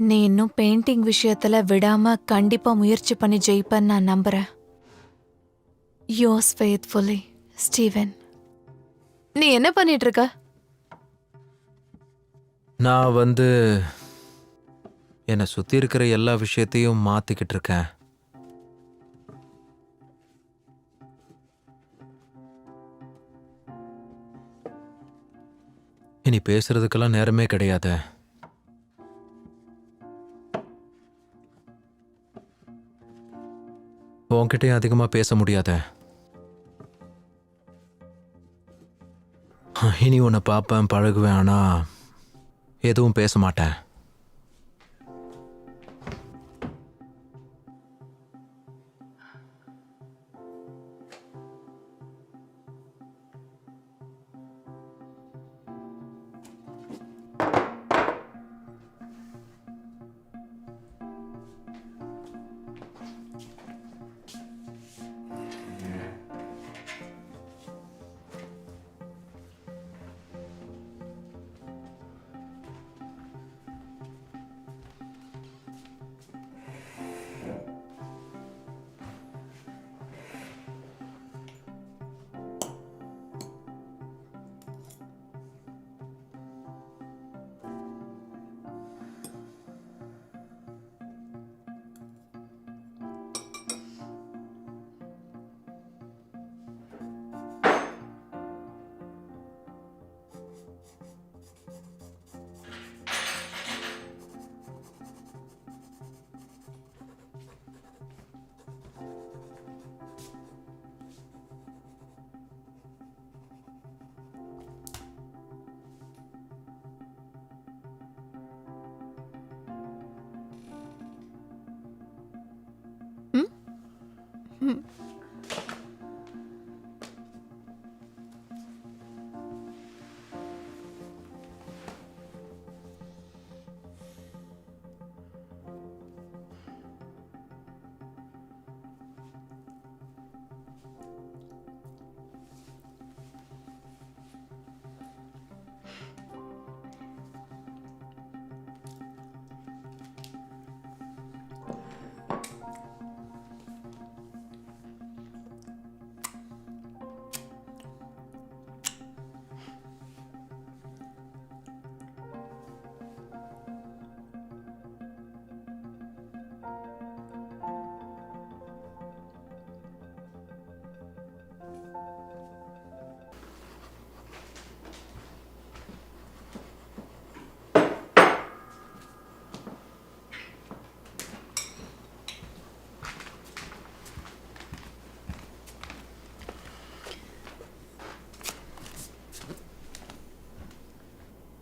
நீ இன்னும் பெயிண்டிங் விஷயத்துல விடாம கண்டிப்பா முயற்சி பண்ணி ஜெயிப்பேன்னு நான் நம்புறேன். Yours faithfully, Steven. நீ என்ன பண்ணிட்டு இருக்க? நான் என்னை சுற்றி இருக்கிற எல்லா விஷயத்தையும் மாற்றிக்கிட்டு இருக்கேன். இனி பேசுறதுக்கெல்லாம் நேரமே கிடையாது. உன்கிட்டயும் அதிகமாக பேச முடியாத. இனி உன்னை பார்ப்பேன், பழகுவேன், ஆனால் எதுவும் பேச மாட்டேன்.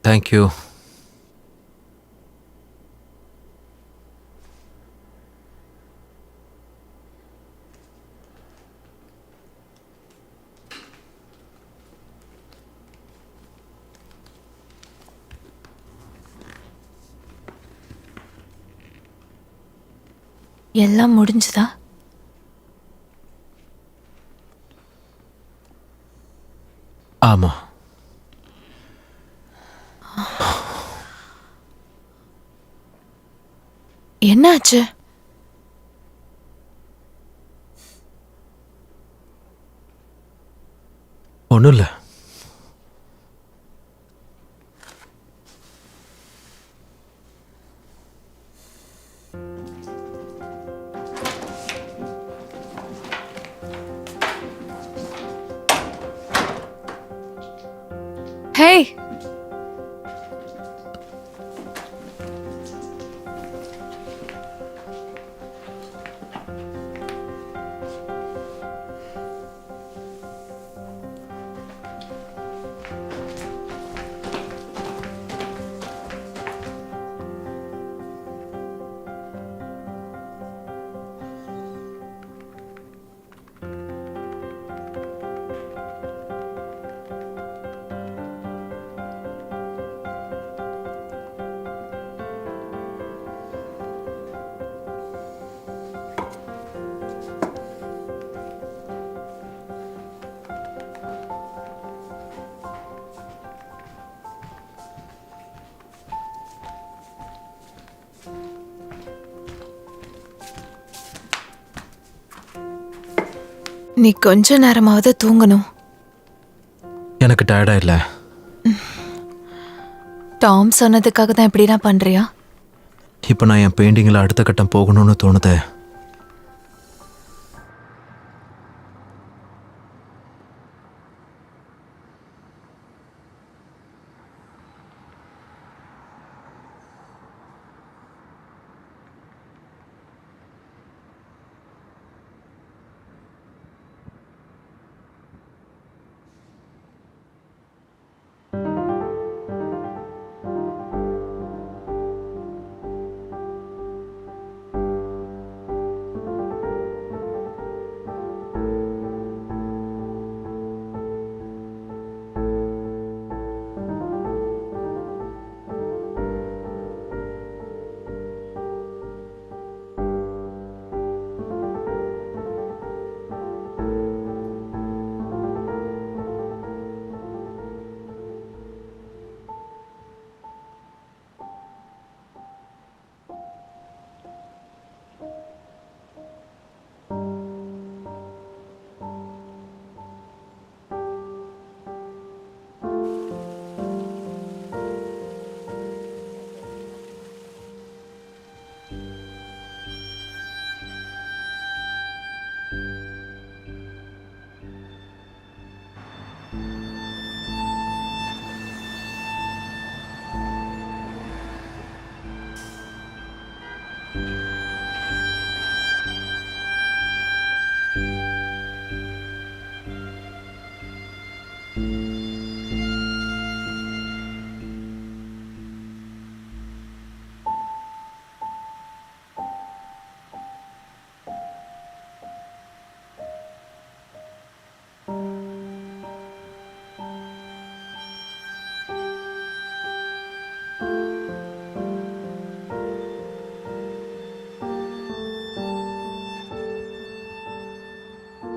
Thank you. எல்லாம் முடிஞ்சுதா? ஆமா. என்னாச்சு? ஒன்றும் இல்லை. Hey! நீ கொஞ்ச நேரமாவது தூங்கணும். எனக்கு டயர்டா இல்லை. டாம் சொன்னதுக்காக தான் இப்படிலாம் பண்றியா? இப்போ நான் என் பெயிண்டிங்கில் அடுத்த கட்டம் போகணும்னு தோணுது.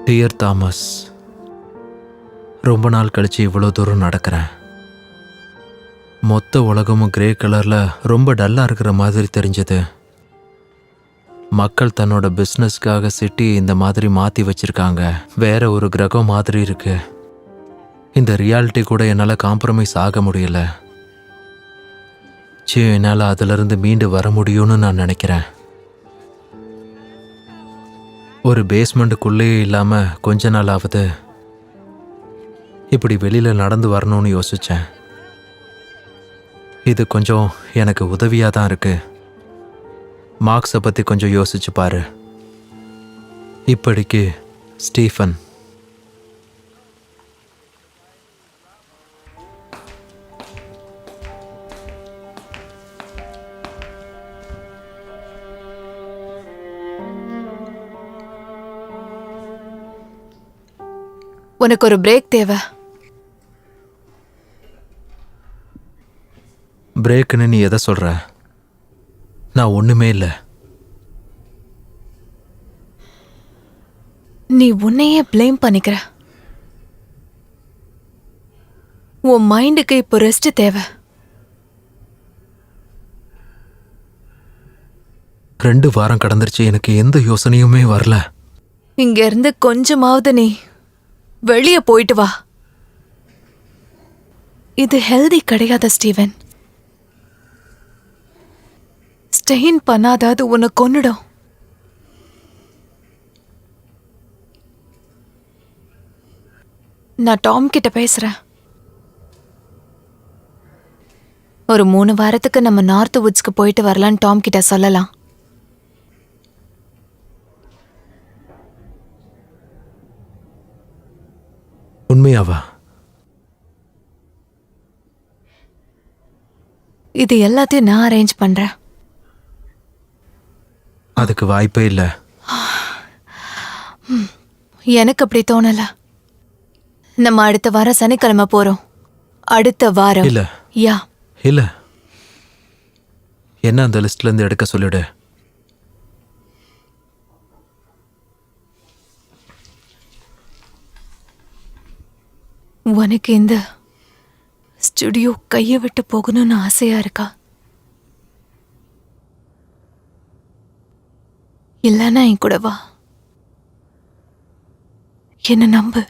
டியர் தாமஸ், ரொம்ப நாள் கழிச்சு இவ்வளோ தூரம் நடக்கிறேன். மொத்த உலகமும் கிரே கலரில் ரொம்ப டல்லாக இருக்கிற மாதிரி தெரிஞ்சது. மக்கள் தன்னோட பிஸ்னஸ்க்காக சிட்டி இந்த மாதிரி மாற்றி வச்சிருக்காங்க. வேற ஒரு கிரகம் மாதிரி இருக்கு. இந்த ரியாலிட்டி கூட என்னால் காம்ப்ரமைஸ் ஆக முடியல. என்னால் அதிலிருந்து மீண்டு வர முடியும்னு நான் நினைக்கிறேன். ஒரு பேஸ்மெண்ட்டுக்குள்ளேயே இல்லாமல் கொஞ்ச நாளாவது இப்படி வெளியில் நடந்து வரணும்னு யோசித்தேன். இது கொஞ்சம் எனக்கு உதவியாக தான் இருக்கு. மார்க்ஸை பற்றி கொஞ்சம் யோசிச்சு பாரு. இப்படிக்கு ஸ்டீஃபன். உனக்கு ஒரு பிரேக் தேவை. பிரேக்குன்னு நீ எதை சொல்ற? நான் ஒண்ணுமே இல்லை. நீ உன்னையே ப்ளேம் பண்ணிக்கிற. உன் மைண்டுக்கு இப்போ ரெஸ்ட் தேவை. 2 வாரம் கடந்துருச்சு, எனக்கு எந்த யோசனையுமே வரல. இங்க இருந்து கொஞ்சமாவது நீ வெளியே போயிட்டு வா. இது ஹெல்தி கிடையாது ஸ்டீவன். ஸ்டெயின் பண்ணாதாவது உன்னை கொன்னுடும். நான் டாம் கிட்ட பேசுறேன். ஒரு 3 வாரத்துக்கு நம்ம நார்த் வுட்ஸ்க்கு போயிட்டு வரலான்னு டாம் கிட்ட சொல்லலாம். உண்மையாவா? இது எல்லாத்தையும் நான் அரேஞ்ச் பண்றேன். அதுக்கு வாய்ப்பே இல்லை. எனக்கு அப்படி தோணல. நம்ம அடுத்த வாரம் சனிக்கிழமை போறோம். அடுத்த வாரம். இல்ல யா. இல்ல, என்ன அந்த லிஸ்ட்ல இருந்து எடுக்க சொல்லிடு. உனக்கு இந்த ஸ்டுடியோ கையை விட்டு போகணும்னு ஆசையா இருக்கா? இல்லைன்னா என் கூட வா. என்ன நம்பு.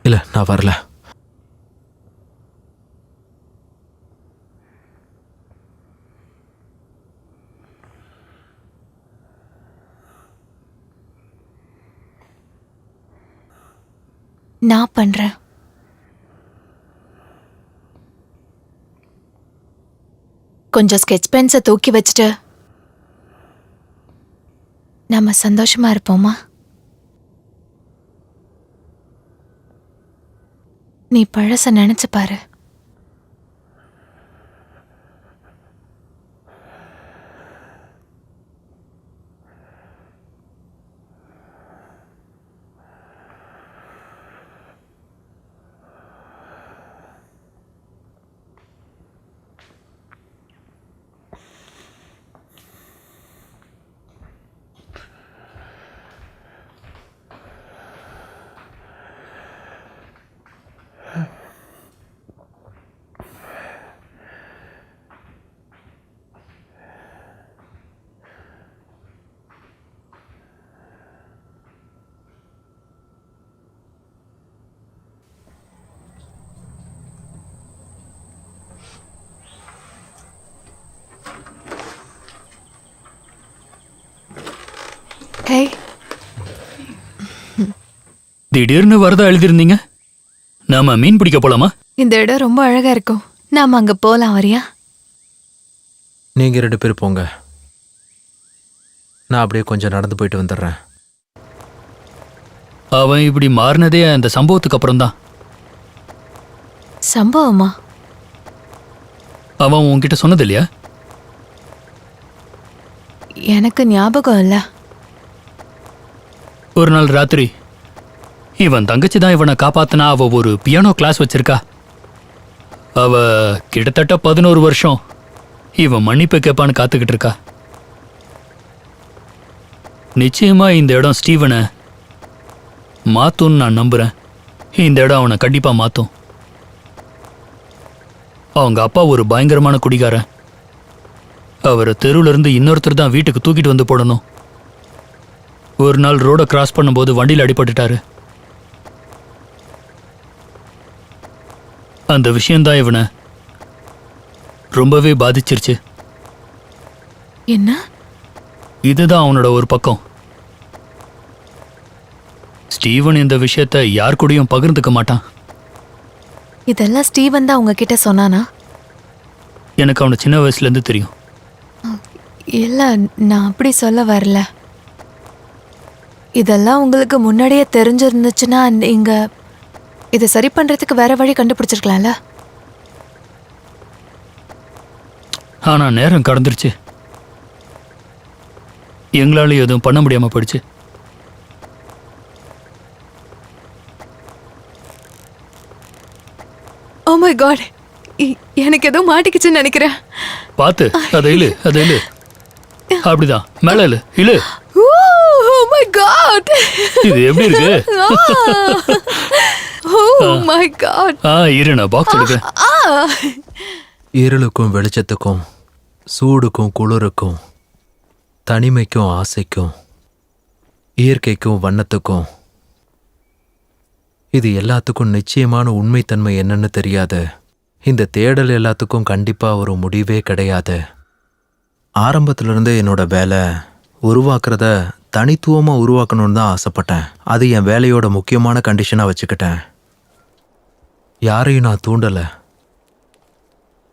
இல்ல நான் வரல. நான் பண்றேன். கொஞ்சம் ஸ்கெட்ச் பென்ஸை தூக்கி வச்சுட்டு நம்ம சந்தோஷமா இருப்போமா? நீ பழச நினைச்சு பாரு. ஹே, திடீர்னு வரதா எழுதியிருந்தீங்க. நாம மீன் பிடிக்க போலாமா? இந்த இடம் ரொம்ப அழகா இருக்கும். நாம அங்க போலாம், வரியா? நீங்க 2 பேர் போங்க, நான் அப்படியே கொஞ்சம் நடந்து போயிட்டு வந்துடுறேன். அவன் இப்படி மாறினதே அந்த சம்பவத்துக்கு அப்புறம் தான். சம்பவமா? அவன் உன்கிட்ட சொன்னது இல்லையா? எனக்கு ஞாபகம் இல்ல. ஒரு நாள் ராத்திரி இவன் தங்கச்சி தான் இவனை காப்பாத்தினா. அவ ஒரு பியானோ கிளாஸ் வச்சிருக்கா. அவ கிட்டத்தட்ட 11 வருஷம் இவன் மன்னிப்பு கேட்பான்னு காத்துக்கிட்டு இருக்கா. நிச்சயமா இந்த இடம் ஸ்டீவனை மாத்தும்னு நான் நம்புறேன். இந்த இடம் அவனை கண்டிப்பா மாத்தும். அவங்க அப்பா ஒரு பயங்கரமான குடிகாரன். அவரை தெருவுல இருந்து இன்னொருத்தர் தான் வீட்டுக்கு தூக்கிட்டு வந்து போடணும். ஒரு நாள் ரோட கிராஸ் பண்ணும்போது வண்டியில் அடிபட்டுட்டாரு. அந்த விஷயம்தான் இவனை ரொம்பவே பாதிச்சிருச்சு. என்ன? இதுதான் அவனோட ஒரு பக்கம். ஸ்டீவன் இந்த விஷயத்தை யார் கூடயும் பகிர்ந்துக்க மாட்டான். இதெல்லாம் ஸ்டீவன் தான் உங்ககிட்ட சொன்னானா? எனக்கு அவனை சின்ன வயசுலேருந்து தெரியும். இல்ல, நான் அப்படி சொல்ல வரல. இதெல்லாம் உங்களுக்கு முன்னாடியே தெரிஞ்சிருந்துச்சுன்னா நீங்க இதை சரி பண்றதுக்கு வேற வழி கண்டுபிடிச்சிருக்கலாம்ல. ஆனா நேரம் கடந்துருச்சு. எங்களால எதுவும் பண்ண முடியாம போயிடுச்சு. ஓ மை காட், எனக்கு ஏதோ மாட்டிக்கிச்சுன்னு நினைக்கிறேன். பார்த்து அதை இழு, அதை இழு. அப்படிதான், மேல இழு, இழு. Oh my god. இது எப்படி இருக்கு? Oh my god. இரு, நான் பாக்ஸ் எடுக்கிறேன். இருளுக்கும் வெளிச்சத்துக்கும், சூடுக்கும் குளிருக்கும், தனிமைக்கும் ஆசைக்கும், இயற்கைக்கும் வண்ணத்துக்கும், இது எல்லாத்துக்கும் நிச்சயமான உண்மைத்தன்மை என்னன்னு தெரியாது. இந்த தேடல் எல்லாத்துக்கும் கண்டிப்பா ஒரு முடிவே கிடையாது. ஆரம்பத்திலிருந்தே என்னோட வேலை உருவாக்குறத தனித்துவமா உருவாக்கணும்னு தான் ஆசைப்பட்டேன். அது என் வேலையோட முக்கியமான கண்டிஷனா வச்சுக்கிட்டேன். யாரையும் நான் தூண்டலை.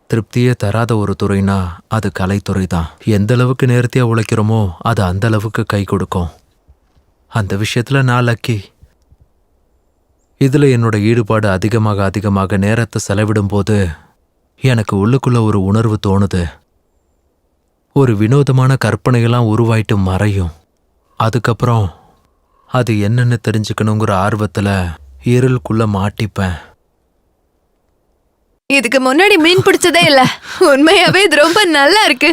திருப்தியே தராத ஒரு துறைனா அது கலைத்துறை தான். எந்த அளவுக்கு நேர்த்தியா உழைக்கிறோமோ அது அந்த அளவுக்கு கை கொடுக்கும். அந்த விஷயத்துல நான் லக்கி. இதுல என்னோட ஈடுபாடு அதிகமாக நேரத்தை செலவிடும் போது எனக்கு உள்ளுக்குள்ள ஒரு உணர்வு தோணுது. ஒரு வினோதமான கற்பனைகள்லாம் உருவாயிட்டு மறையும். அதுக்கப்புறம் அது என்னன்னு தெரிஞ்சுக்கணுங்கிற ஆர்வத்துல இருளுக்குள்ள மாட்டிப்பேன். இதுக்கு முன்னாடி மீன் பிடிச்சதே இல்ல. உண்மையாவே இது ரொம்ப நல்லா இருக்கு.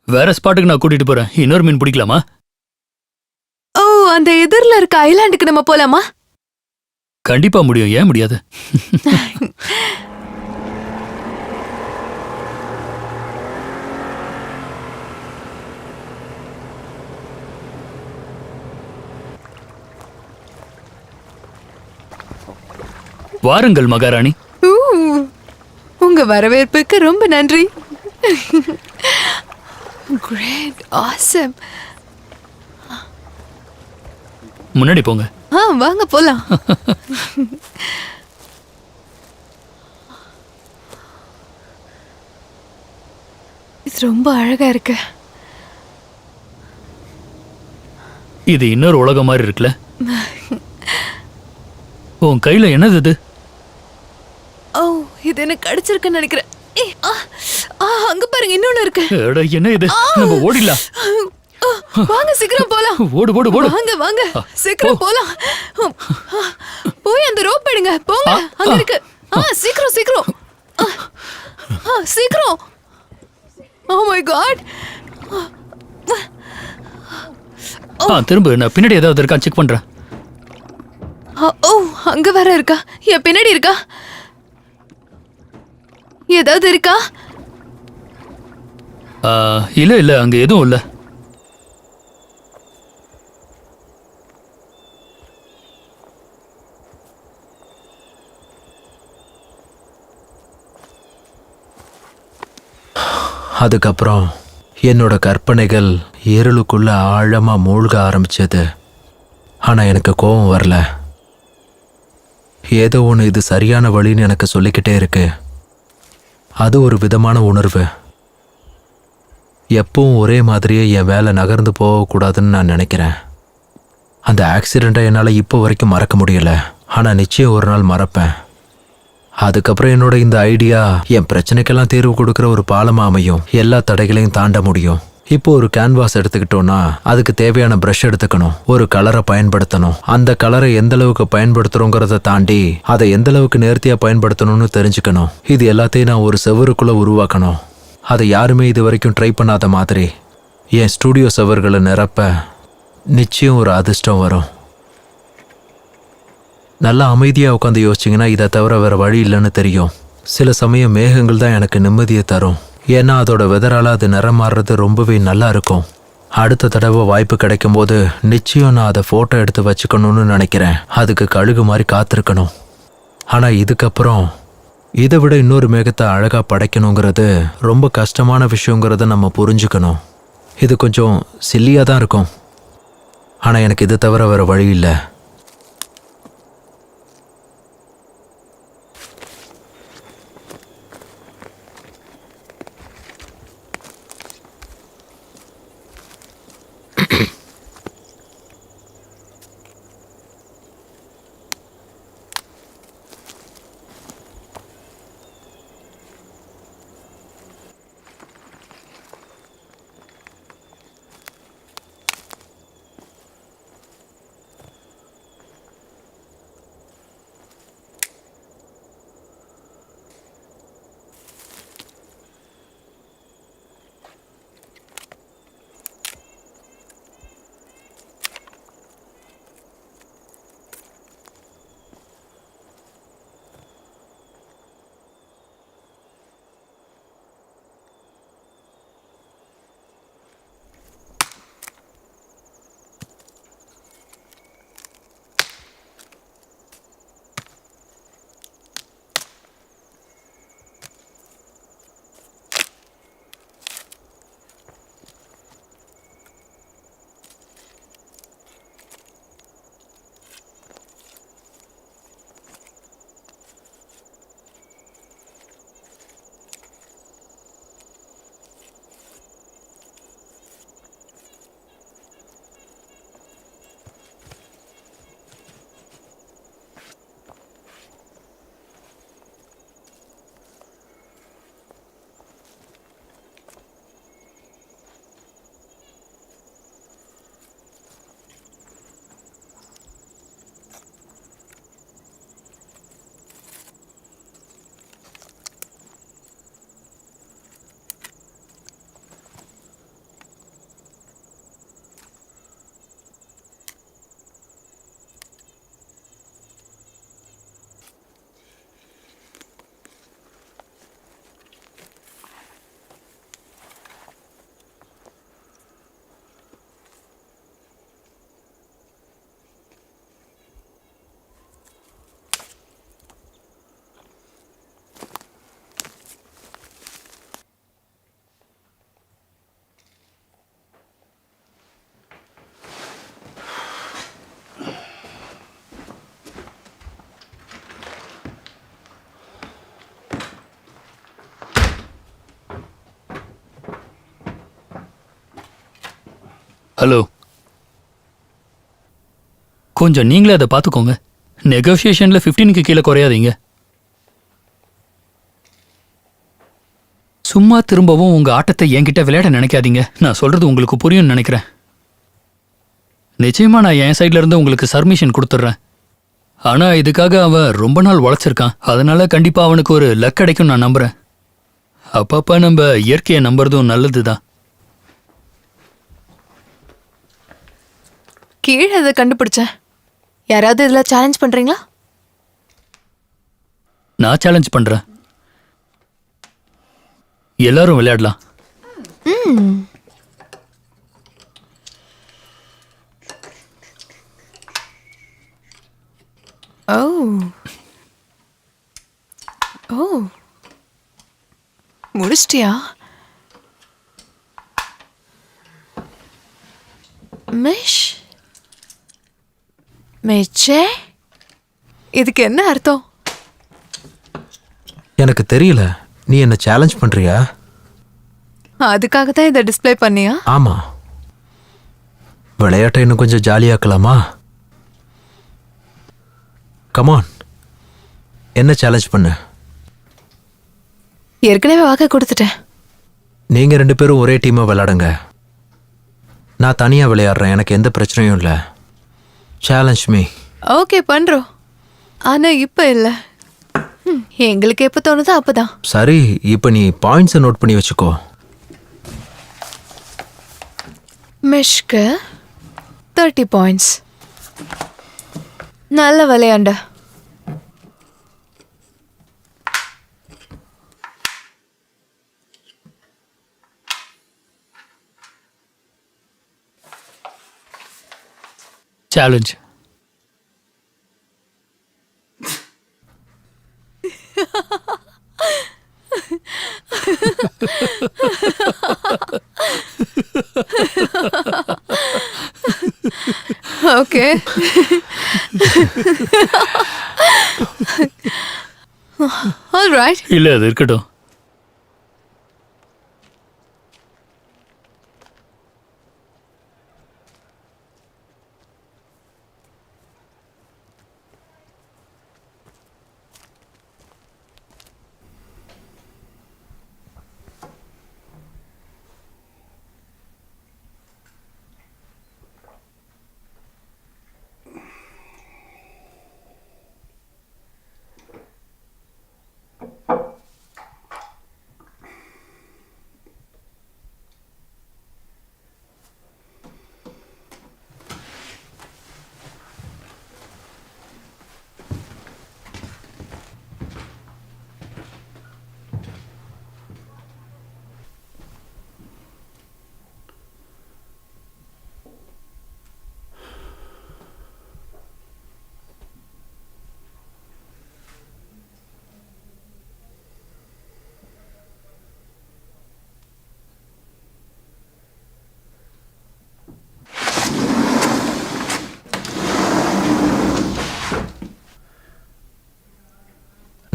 வேற ஸ்பாட்டுக்கு நான் கூட்டிட்டு போறேன். இன்னொரு மீன் பிடிக்கலாமா? ஓ, அந்த எதிரில் இருக்க ஐலாண்டுக்கு நம்ம போலாமா? கண்டிப்பா முடியும். ஏன் முடியாது? வாருங்கள் மகாராணி. ஊ, உங்க வரவேற்புக்கு ரொம்ப நன்றி. Great, awesome. முன்னாடி போங்க. வாங்க போலாம். இது ரொம்ப அழகா இருக்கு. இது இன்னொரு உலகம் மாதிரி இருக்குல்ல. உன் கையில என்னது இது? ஓ, இது எனக்கு கிடைச்சிருக்குன்னு நினைக்கிறேன். அங்க பாருங்க, இன்னொன்னு இருக்கு. அட, என்ன இது? நம்ம ஓடிடலாம். வாங்க சீக்கிரம் போலாம். ஓடு ஓடு ஓடு. வாங்க வாங்க சீக்கிரம் போலாம். போய் அந்த ரோப் எடுங்க. போங்க, அங்க இருக்கு. சீக்கிரம் சீக்கிரம் சீக்கிரம். Oh my God. திரும்ப நான் பின்னாடி ஏதாவது இருக்கா செக் பண்றேன். ஓ, அங்க வேற இருக்கா? என் பின்னாடி இருக்கா? ஏதாவது இருக்கா? இல்ல இல்ல, அங்க எதுவும் இல்ல. அதுக்கப்புறம் என்னோட கற்பனைகள் இருளுக்குள்ள ஆழமா மூழ்க ஆரம்பிச்சது. ஆனா எனக்கு கோபம் வரல. ஏதோ ஒன்று இது சரியான வழின்னு எனக்கு சொல்லிக்கிட்டே இருக்கு. அது ஒரு விதமான உணர்வு. எப்பவும் ஒரே மாதிரியே என் வேலை நகர்ந்து போகக்கூடாதுன்னு நான் நினைக்கிறேன். அந்த ஆக்சிடெண்ட்டை என்னால் இப்போ வரைக்கும் மறக்க முடியல. ஆனால் நிச்சயம் ஒரு நாள் மறப்பேன். அதுக்கப்புறம் என்னோட இந்த ஐடியா என் பிரச்சனைக்கெல்லாம் தீர்வு கொடுக்குற ஒரு பாலமாக அமையும். எல்லா தடைகளையும் தாண்ட முடியும். இப்போ ஒரு கேன்வாஸ் எடுத்துக்கிட்டோம்னா அதுக்கு தேவையான ப்ரஷ் எடுத்துக்கணும், ஒரு கலரை பயன்படுத்தணும். அந்த கலரை எந்த அளவுக்கு பயன்படுத்துறோங்கிறத தாண்டி அதை எந்த அளவுக்கு நேர்த்தியாக பயன்படுத்தணும்னு தெரிஞ்சுக்கணும். இது எல்லாத்தையும் நான் ஒரு செவருக்குள்ளே உருவாக்கணும். அதை யாருமே இது வரைக்கும் ட்ரை பண்ணாத மாதிரி என் ஸ்டூடியோ செவர்களை நிரப்ப நிச்சயம் ஒரு அதிர்ஷ்டம் வரும். நல்லா அமைதியாக உட்காந்து யோசிச்சிங்கன்னா இதை தவிர வேறு வழி இல்லைன்னு தெரியும். சில சமயம் மேகங்கள் தான் எனக்கு நிம்மதியை தரும். ஏன்னா அதோட வெதரால் அது நிறம் மாறுறது ரொம்பவே நல்லா இருக்கும். அடுத்த தடவை வாய்ப்பு கிடைக்கும்போது நிச்சயம் நான் அதை ஃபோட்டோ எடுத்து வச்சுக்கணும்னு நினைக்கிறேன். அதுக்கு கழுகு மாதிரி காத்திருக்கணும். ஆனால் இதுக்கப்புறம் இதை விட இன்னொரு மேகத்தை அழகாக படைக்கணுங்கிறது ரொம்ப கஷ்டமான விஷயங்கிறத நம்ம புரிஞ்சுக்கணும். இது கொஞ்சம் சில்லியாக தான் இருக்கும். ஆனால் எனக்கு இதை தவிர வேறு வழி இல்லை. ஹலோ, கொஞ்சம் நீங்களே அதை பார்த்துக்கோங்க. நெகோசியேஷன்ல 15க்கு கீழே குறையாதீங்க. சும்மா திரும்பவும் உங்க ஆட்டத்தை என்கிட்ட விளையாட நினைக்காதீங்க. நான் சொல்றது உங்களுக்கு புரியும்னு நினைக்கிறேன். நிச்சயமா நான் என் சைட்ல இருந்து உங்களுக்கு சர்மிஷன் கொடுத்துட்றேன். ஆனா இதுக்காக அவன் ரொம்ப நாள் உழைச்சிருக்கான். அதனால கண்டிப்பா அவனுக்கு ஒரு லக் கிடைக்கும் நான் நம்புறேன். அப்பப்ப நம்ம இயற்கையை நம்புறதும் நல்லதுதான். கீழே அதை கண்டுபிடிச்சேன். யாராவது இதுல சேலஞ்ச் பண்றீங்களா? நான் சேலஞ்ச் பண்றேன். எல்லாரும் விளையாடலாம். ஓ ஓ, முடிச்சிட்டியா? மிஷ் மெச்சே, இதுக்கு என்ன அர்த்தம்? எனக்கு தெரியல. நீ என்ன சேலஞ்ச் பண்றியா? அதுக்காக தான் இதை டிஸ்ப்ளே பண்ணியா? ஆமா. விளையாட்டை இன்னும் கொஞ்சம் ஜாலியாக்கலாமா? கமான், என்ன சேலஞ்ச் பண்ணு. ஏற்கனவே வாக்கு கொடுத்துட்டேன். நீங்க 2 பேரும் ஒரே டீமா விளையாடுங்க. நான் தனியா விளையாடுறேன். எனக்கு எந்த பிரச்சனையும் இல்லை. Challenge me. ஓகே பண்றோம். ஆனா இப்ப இல்ல. எங்களுக்கு எப்ப தோணுதோ அப்பதான். சரி, இப்போ நீ பாயிண்ட்ஸை நோட் பண்ணி வச்சுக்கோ. மிஷ்க்கு 30 பாயிண்ட்ஸ். நல்ல விளையாண்ட. சேலஞ்ச். ஓகே. All right. இல்ல, அது இருக்கட்டும்.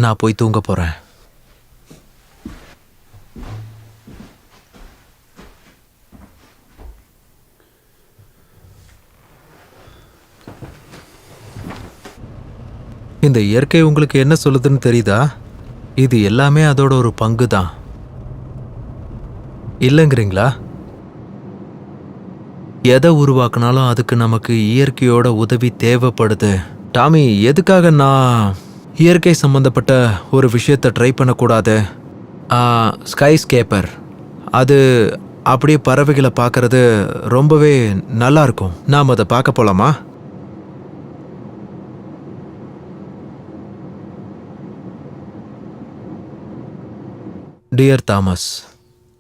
நான் போய் தூங்க போறேன். இந்த இயற்கை உங்களுக்கு என்ன சொல்லுதுன்னு தெரியுதா? இது எல்லாமே அதோட ஒரு பங்கு தான். இல்லைங்கிறீங்களா? எதை உருவாக்குனாலும் அதுக்கு நமக்கு இயற்கையோட உதவி தேவைப்படுது. டாமி, எதுக்காக நான் இயற்கை சம்பந்தப்பட்ட ஒரு விஷயத்தை ட்ரை பண்ணக்கூடாது? ஸ்கை ஸ்கேப்பர், அது அப்படியே பறவைகளை பார்க்கறது ரொம்பவே நல்லா இருக்கும். நாம் அதை பார்க்க போலாமா? டியர் தாமஸ்,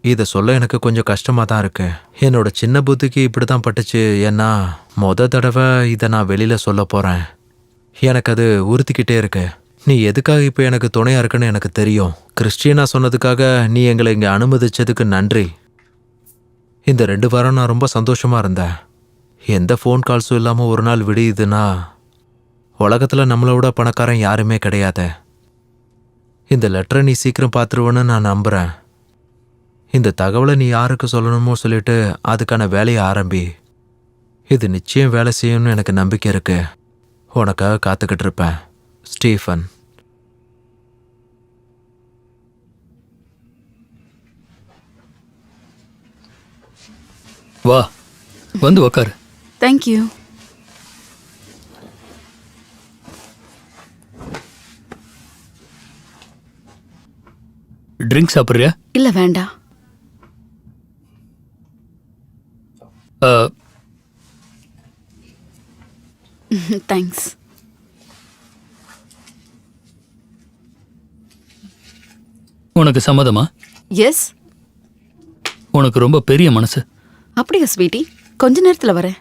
இதை சொல்ல எனக்கு கொஞ்சம் கஷ்டமாக தான் இருக்கு. என்னோட சின்ன புத்திக்கு இப்படி தான் பட்டுச்சு. ஏன்னா தடவை இதை நான் வெளியில் சொல்ல போகிறேன். எனக்கு அது உறுத்திக்கிட்டே இருக்கு. நீ எதுக்காக இப்போ எனக்கு துணையாக இருக்குன்னு எனக்கு தெரியும். கிறிஸ்டியனா சொன்னதுக்காக நீ எங்களை இங்கே அனுமதிச்சதுக்கு நன்றி. இந்த 2 வாரம் நான் ரொம்ப சந்தோஷமாக இருந்தேன். எந்த ஃபோன் கால்ஸும் இல்லாமல் ஒரு நாள் விடியுதுன்னா உலகத்தில் நம்மளோட பணக்காரன் யாருமே கிடையாது. இந்த லெட்டரை நீ சீக்கிரம் பார்த்துருவேன்னு நான் நம்புகிறேன். இந்த தகவலை நீ யாருக்கு சொல்லணுமோ சொல்லிட்டு அதுக்கான வேலையை ஆரம்பி. இது நிச்சயம் வேலை செய்யணும்னு எனக்கு நம்பிக்கை இருக்கு. உனக்காக காத்துக்கிட்டு இருப்பேன் ஸ்டீஃபன். வா வந்து உக்காரு. தேங்க்யூ. ட்ரிங்க் சாப்பிட்றியா? இல்ல வேண்டாம். தேங்க்ஸ். உனக்கு சம்மதமா? எஸ். உனக்கு ரொம்ப பெரிய மனசு. அப்படியா ஸ்வீட்டி? கொஞ்ச நேரத்துல வரேன்.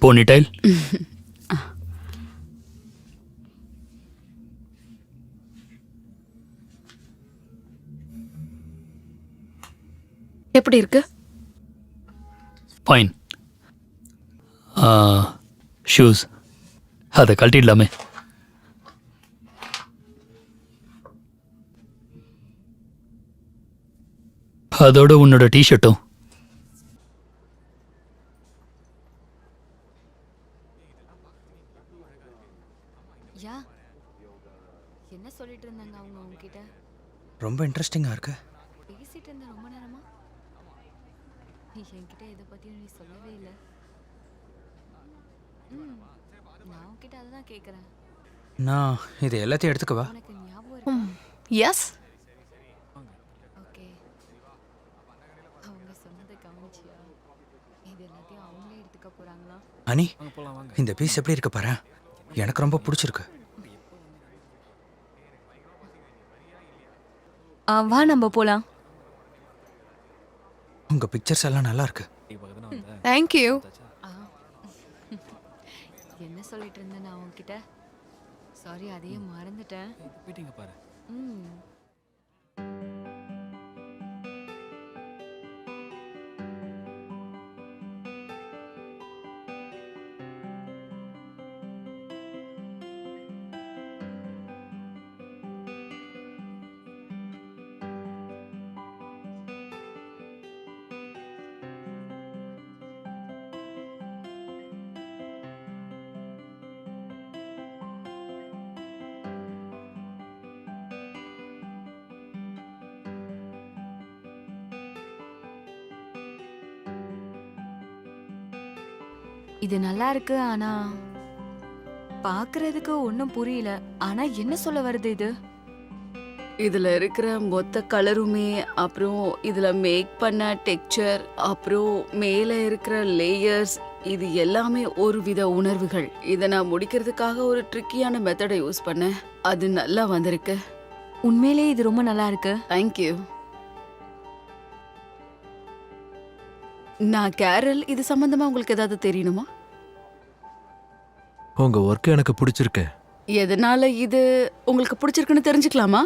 போனிடைல். எப்படி இருக்கு? ஃபைன். ஷூஸ் அதை கழட்டிடலாமே? அதோட உன்னோட டிஷர்ட்டும். யா, என்ன சொல்லிட்டு இருந்தாங்க அவங்க உங்ககிட்ட? ரொம்ப இன்ட்ரெஸ்டிங்காக இருக்கு. பேசிட்டு இருந்த ரொம்ப நேரமா? என்கிட்ட இதை பத்தியும் நீ சொல்லவே இல்லை. நான் உன்கிட்ட அதை தான் கேட்குறேன். நான் இது எல்லாத்தையும் எடுத்துக்கவா? உனக்கு ஞாபகம் இருக்கு? எஸ். ஓகே. அவங்க சொன்னதை கவனிச்சியா? இது எல்லாத்தையும் அவங்களே எடுத்துக்க போறாங்களா? அனி, இந்த பீஸ் எப்படி இருக்கு பாரு. எனக்கு ரொம்ப பிடிச்சிருக்கு. வா நம்ம போலாம். உங்க பிக்சர்ஸ் எல்லாம் நல்லா இருக்கு. தேங்க்யூ. என்ன சொல்லிட்டு இருந்தேன் நான் உன்கிட்ட? சாரி, அதையே மறந்துட்டேன். ம். இது நல்லா இருக்கு, ஆனா பாக்குறதுக்கு ஒன்றும் புரியல. ஆனா என்ன சொல்ல வருது இது? இதுல இருக்கிற மொத்த கலருமே, அப்புறம் இதுல மேக் பண்ண டெக்ஸ்சர், அப்புறம் மேல இருக்கிற லேயர்ஸ், இது எல்லாமே ஒரு வித உணர்வுகள். இதை நான் முடிக்கிறதுக்காக ஒரு ட்ரிக்கியான மெத்தடை யூஸ் பண்ணேன். அது நல்லா வந்திருக்கு. உண்மையிலே இது ரொம்ப நல்லா இருக்கு. தேங்க்யூ. நான் கேரல், இது சம்பந்தமா உங்களுக்கு ஏதாவது தெரியணுமா? உங்க ஒர்க் எனக்கு பிடிச்சிருக்கு. எதனால இது உங்களுக்கு பிடிச்சிருக்குன்னு தெரிஞ்சுக்கலாமா?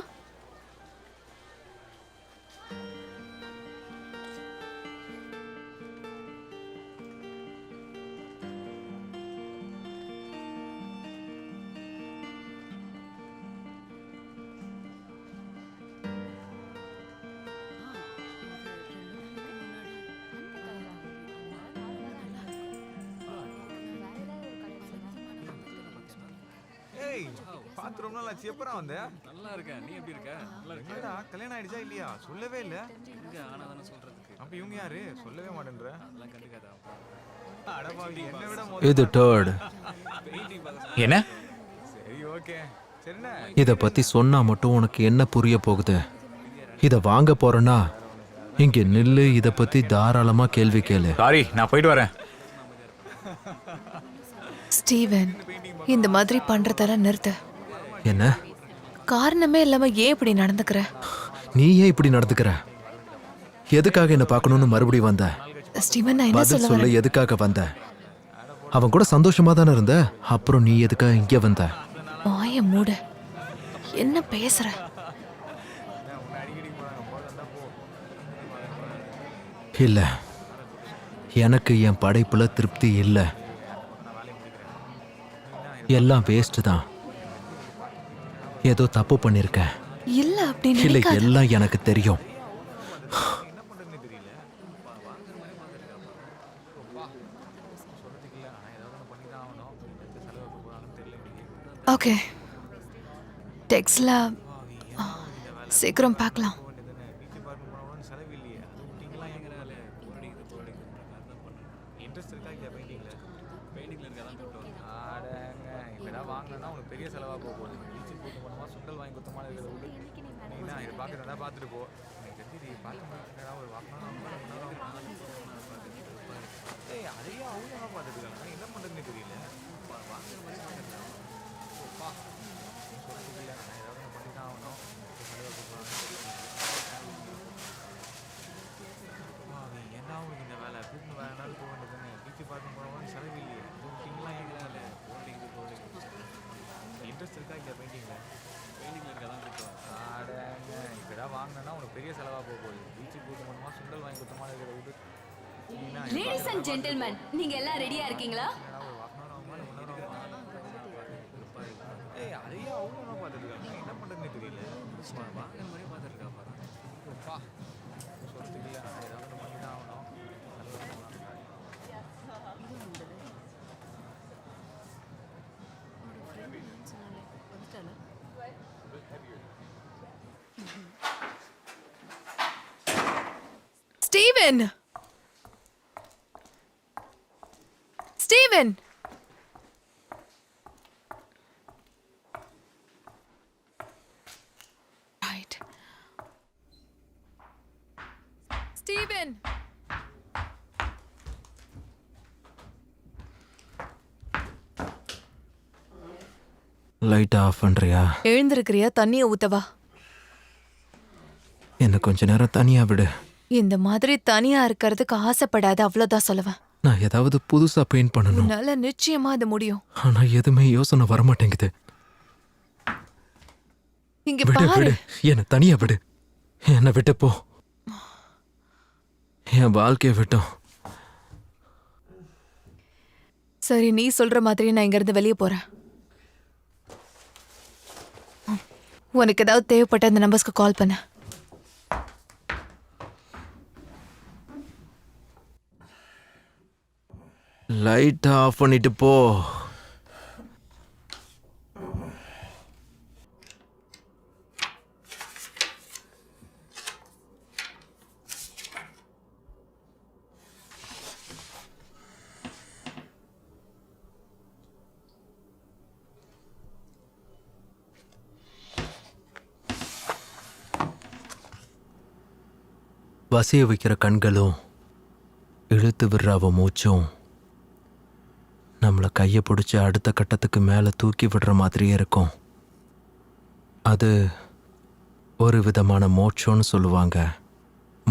பாத்ரூம்ல நான் எப்பறா வந்தே? நல்லா இருக்கேன். நீ எப்படி இருக்க? நல்லா இருக்க. என்னடா கல்யாணம் ஆயிடுச்சா இல்லையா? சொல்லவே இல்ல. இங்க ஆனாதானே சொல்றதுக்கு. அப்ப இவங்க யாரு? சொல்லவே மாட்டேன்ற. அதெல்லாம் கண்டுக்காத. அட பாவி, என்ன விட இது டர்ட். என்ன? சரி ஓகே. சரிண்ணே. இத பத்தி சொன்னா மட்டும் உனக்கு என்ன புரிய போகுது? இத வாங்க போறேன்னா இங்க நில்லு. இத பத்தி தாராளமா கேள்வி கேளு. சாரி, நான் போயிட்டு வரேன். ஸ்டீவன், இந்த மாதிரி பண்றதெல்லாம் நிறுத்து. என்ன? காரணமே இல்லாம ஏன் இப்படி நடந்துக்கிற? நீ ஏன் இப்படி நடந்துக்கிற? எதுக்காக என்ன பார்க்கணும்னு மறுபடியும் வந்த? ஸ்டீவன், நான் என்ன பதில் சொல்ல சொல்ல வரேன்? எதுக்காக வந்த? அவன் கூட சந்தோஷமா தானே இருந்த. அப்புறம் நீ எதுக்கா இங்கே வந்த? வாய மூட. என்ன பேசுற? இல்ல, எனக்கு என் படைப்புல திருப்தி இல்ல. எல்லாம் வேஸ்ட் தான். ஏதோ தப்பு பண்ணிருக்கேன். இல்ல அப்படி இல்ல, நினைக்காத. எல்லாம் எனக்கு தெரியும். ஓகே, டெக்ஸ்ட்ல சீக்கிரம் பார்க்கலாம். இன்ட்ரெஸ்ட் இருக்கா இல்லையா பெயிண்டிங்ல? பெயிண்டிங்ல இருக்கா தான் கூப்பிட்டு வரேன். ஆடங்க இப்படா வாங்கினா உனக்கு பெரிய செலவா போகுது. பீச்சுக்கு கூட்டு போனோமா சுண்டல் வாங்கி கொடுத்தமா இருக்கிறத விட்டு நீனா இதை பார்க்கறதா பார்த்துட்டு போ. எனக்கு தெரிஞ்சு நீ பார்க்க மாட்டேங்கடா. ஒரு ஏய் அதையே அவங்க பார்த்துட்டு இருக்காங்க. என்ன பண்ணுறதுன்னு தெரியல. வாங்குற மாதிரி சொல்லுறா நான் ஏதாவது பண்ணி தான் ஆகணும். என்ன அவங்களுக்கு இந்த வேலை கூட்டு வேணாலும் போக வேண்டியதுன்னு பீச்சு பார்க்க போனவங்க செலவு இல்லையே. பெயிண்டிங்லாம் எங்களால் போல்டிங் இன்ட்ரெஸ்ட் இருக்கா இல்லையா பெயிண்டிங்கில்? பெயிண்டிங்கில் இருக்கா தான் கூப்பிட்டு ஆடங்க இப்படா வாங்கினா உனக்கு பெரிய செலவாக போகுது. பீச்சுக்கு கூட்டு போனோமா சுண்டல் வாங்கி கொடுத்தமா இருக்கிறத விட்டு லேடிஸ் அண்ட் ஜென்டில்மேன், நீங்க எல்லாம் ரெடியா இருக்கீங்களா? ஏய் அதையே அவங்க பார்த்துட்டு இருக்காங்க. என்ன பண்ணுறதுன்னு தெரியல. வாங்குற மாதிரியே பார்த்துட்டு இருக்கா பாரு. சொல்றதுக்கு இல்லை நான் ஏதாவது பண்ணி தான் ஆகணும். Steven, Steven, right. Steven, light off பண்றியா? எழுந்திருக்கிறியா? தண்ணியை ஊத்தவா? என்ன கொஞ்ச நேரம் தனியா விடு. இந்த மாதிரி தனியா இருக்கிறதுக்கு ஆசைப்படாத, அவ்வளவுதான் சொல்லுவேன். நான் ஏதாவது புதுசா பெயிண்ட் பண்ணணும். உன்னால நிச்சயமா அது முடியும். ஆனா எதுவுமே யோசனை வரமாட்டேங்குது. இங்க விடு பாரு. விடு, என்ன தனியா விடு. என்னை விட்டு போ. என் வாழ்க்கைய விட்டோம். சரி, நீ சொல்ற மாதிரி நான் இங்க இருந்து வெளியே போறேன். உனக்கு ஏதாவது தேவைப்பட்ட அந்த நம்பர்ஸ்க்கு கால் பண்ண. லைட் ஆஃப் பண்ணிட்டு போ. வசிய வைக்கிற கண்களும் இழுத்து விடுற அவ மூச்சும் நம்மளை கையை பிடிச்சி அடுத்த கட்டத்துக்கு மேலே தூக்கி விடுற மாதிரியே இருக்கும். அது ஒரு விதமான மோட்சம்னு சொல்லுவாங்க.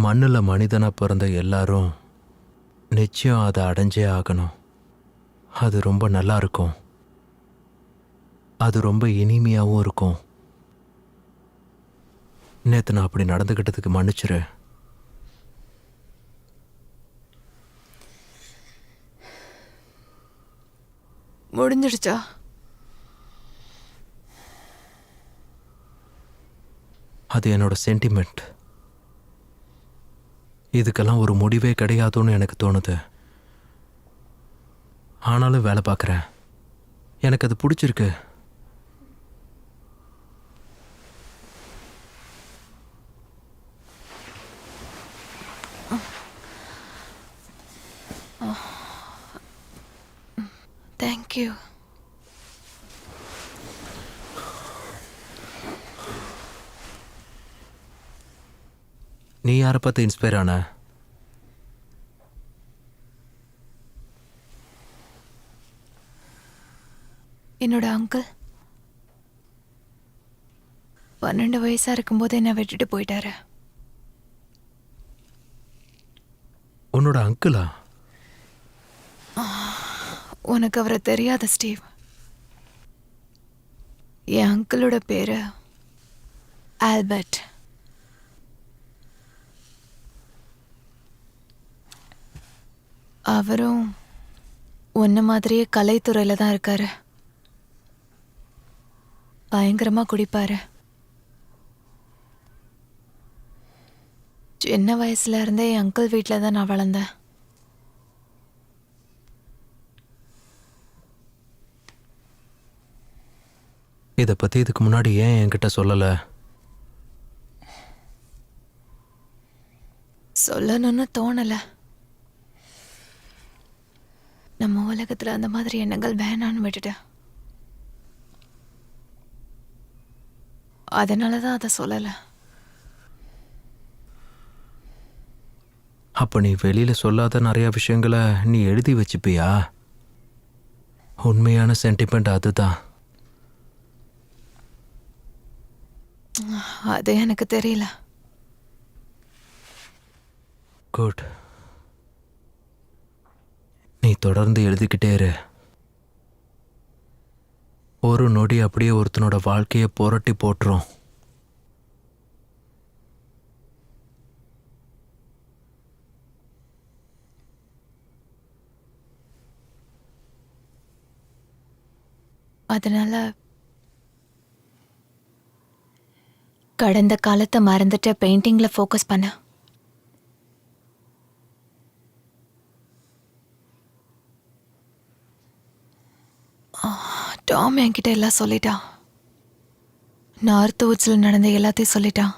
மண்ணில் மனிதனாக பிறந்த எல்லாரும் நிச்சயம் அதை அடைஞ்சே ஆகணும். அது ரொம்ப நல்லா இருக்கும். அது ரொம்ப இனிமையாகவும் இருக்கும். நேற்று நான் அப்படி நடந்துக்கிட்டதுக்கு மன்னிச்சிரு. முடிஞ்சிடுச்சா? அது என்னோட சென்டிமெண்ட். இதுக்கெல்லாம் ஒரு முடிவே கிடையாதுன்னு எனக்கு தோணுது. ஆனாலும் வேலை பார்க்குறேன். எனக்கு அது பிடிச்சிருக்கு. தேங்க்யூ. நீ யாரை பார்த்து இன்ஸ்பயர் ஆன? என்னோட அங்கிள் 12 வயசா இருக்கும்போது என்னை விட்டுட்டு போயிட்டாரு. உன்னோட அங்கிளா? உனக்கு அவரை தெரியாத ஸ்டீவ். என் அங்கிளோட பேரு ஆல்பர்ட். அவரும் உன்ன மாதிரியே கலைத்துறையில தான் இருக்காரு. பயங்கரமா குடிப்பாரு. சின்ன வயசுல இருந்தே என் அங்கிள் வீட்டில் தான் நான் வளர்ந்தேன். இதை பற்றி இதுக்கு முன்னாடி ஏன் என்கிட்ட சொல்லலை? சொல்லணும்னு தோணலை. நம்ம உலகத்தில் அந்த மாதிரி எண்ணங்கள் வேணான்னு விட்டுட்டேன். அதனால தான் அதை சொல்லலை. அப்போ நீ வெளியில் சொல்லாத நிறையா விஷயங்களை நீ எழுதி வச்சுப்பியா? உண்மையான சென்டிமெண்ட் அதுதான். அது எனக்கு தெரியல. குட். நீ தொடர்ந்து எழுதிக்கிட்டே இரு. ஒரு நொடி அப்படியே ஒருத்தனோட வாழ்க்கையை புரட்டி போட்டுரும். அதனால கடந்த காலத்தை மறந்துட்டு பெயிண்டிங்ல ஃபோக்கஸ் பண்ண. டாம் என்கிட்ட எல்லாம் சொல்லிட்டான். நார்த் வுட்ஸில் நடந்த எல்லாத்தையும் சொல்லிட்டான்.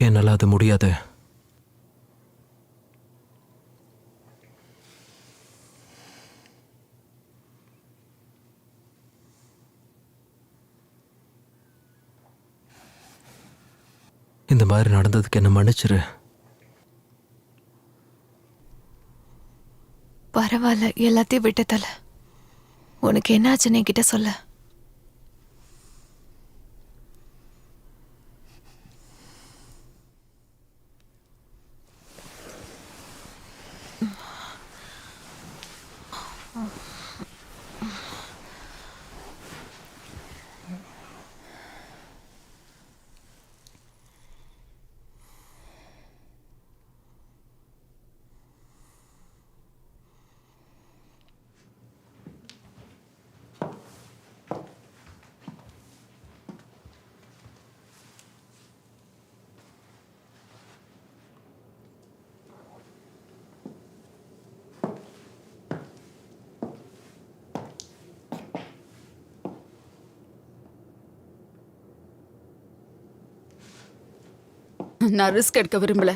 என்னால் அது முடியாது. இந்த மாதிரி நடந்ததுக்கு என்ன மன்னிச்சிரு. பரவாயில்ல, எல்லாத்தையும் விட்டுத்தல. உனக்கு என்னாச்சுன்னு என்கிட்ட சொல்ல. நான் ரிஸ்க் எடுக்க விரும்பல.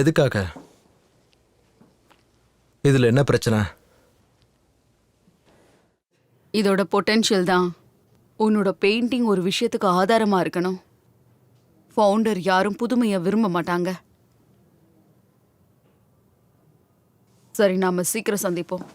எதுக்காக? இதுல என்ன பிரச்சனை? இதோட பொட்டென்ஷியல் தான். உன்னோட பெயிண்டிங் ஒரு விஷயத்துக்கு ஆதாரமா இருக்கணும். ஃபவுண்டர் யாரும் புதுமையை விரும்ப மாட்டாங்க. சரி, நாம சீக்கிரம் சந்திப்போம்.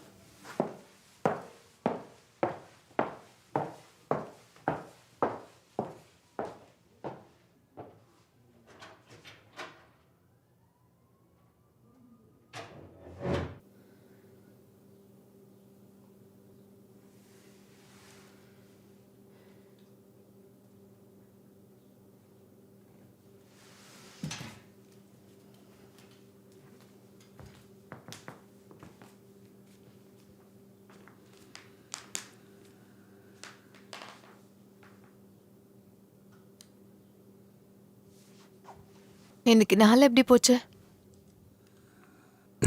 இன்னைக்கு நாள் எப்படி போச்சு?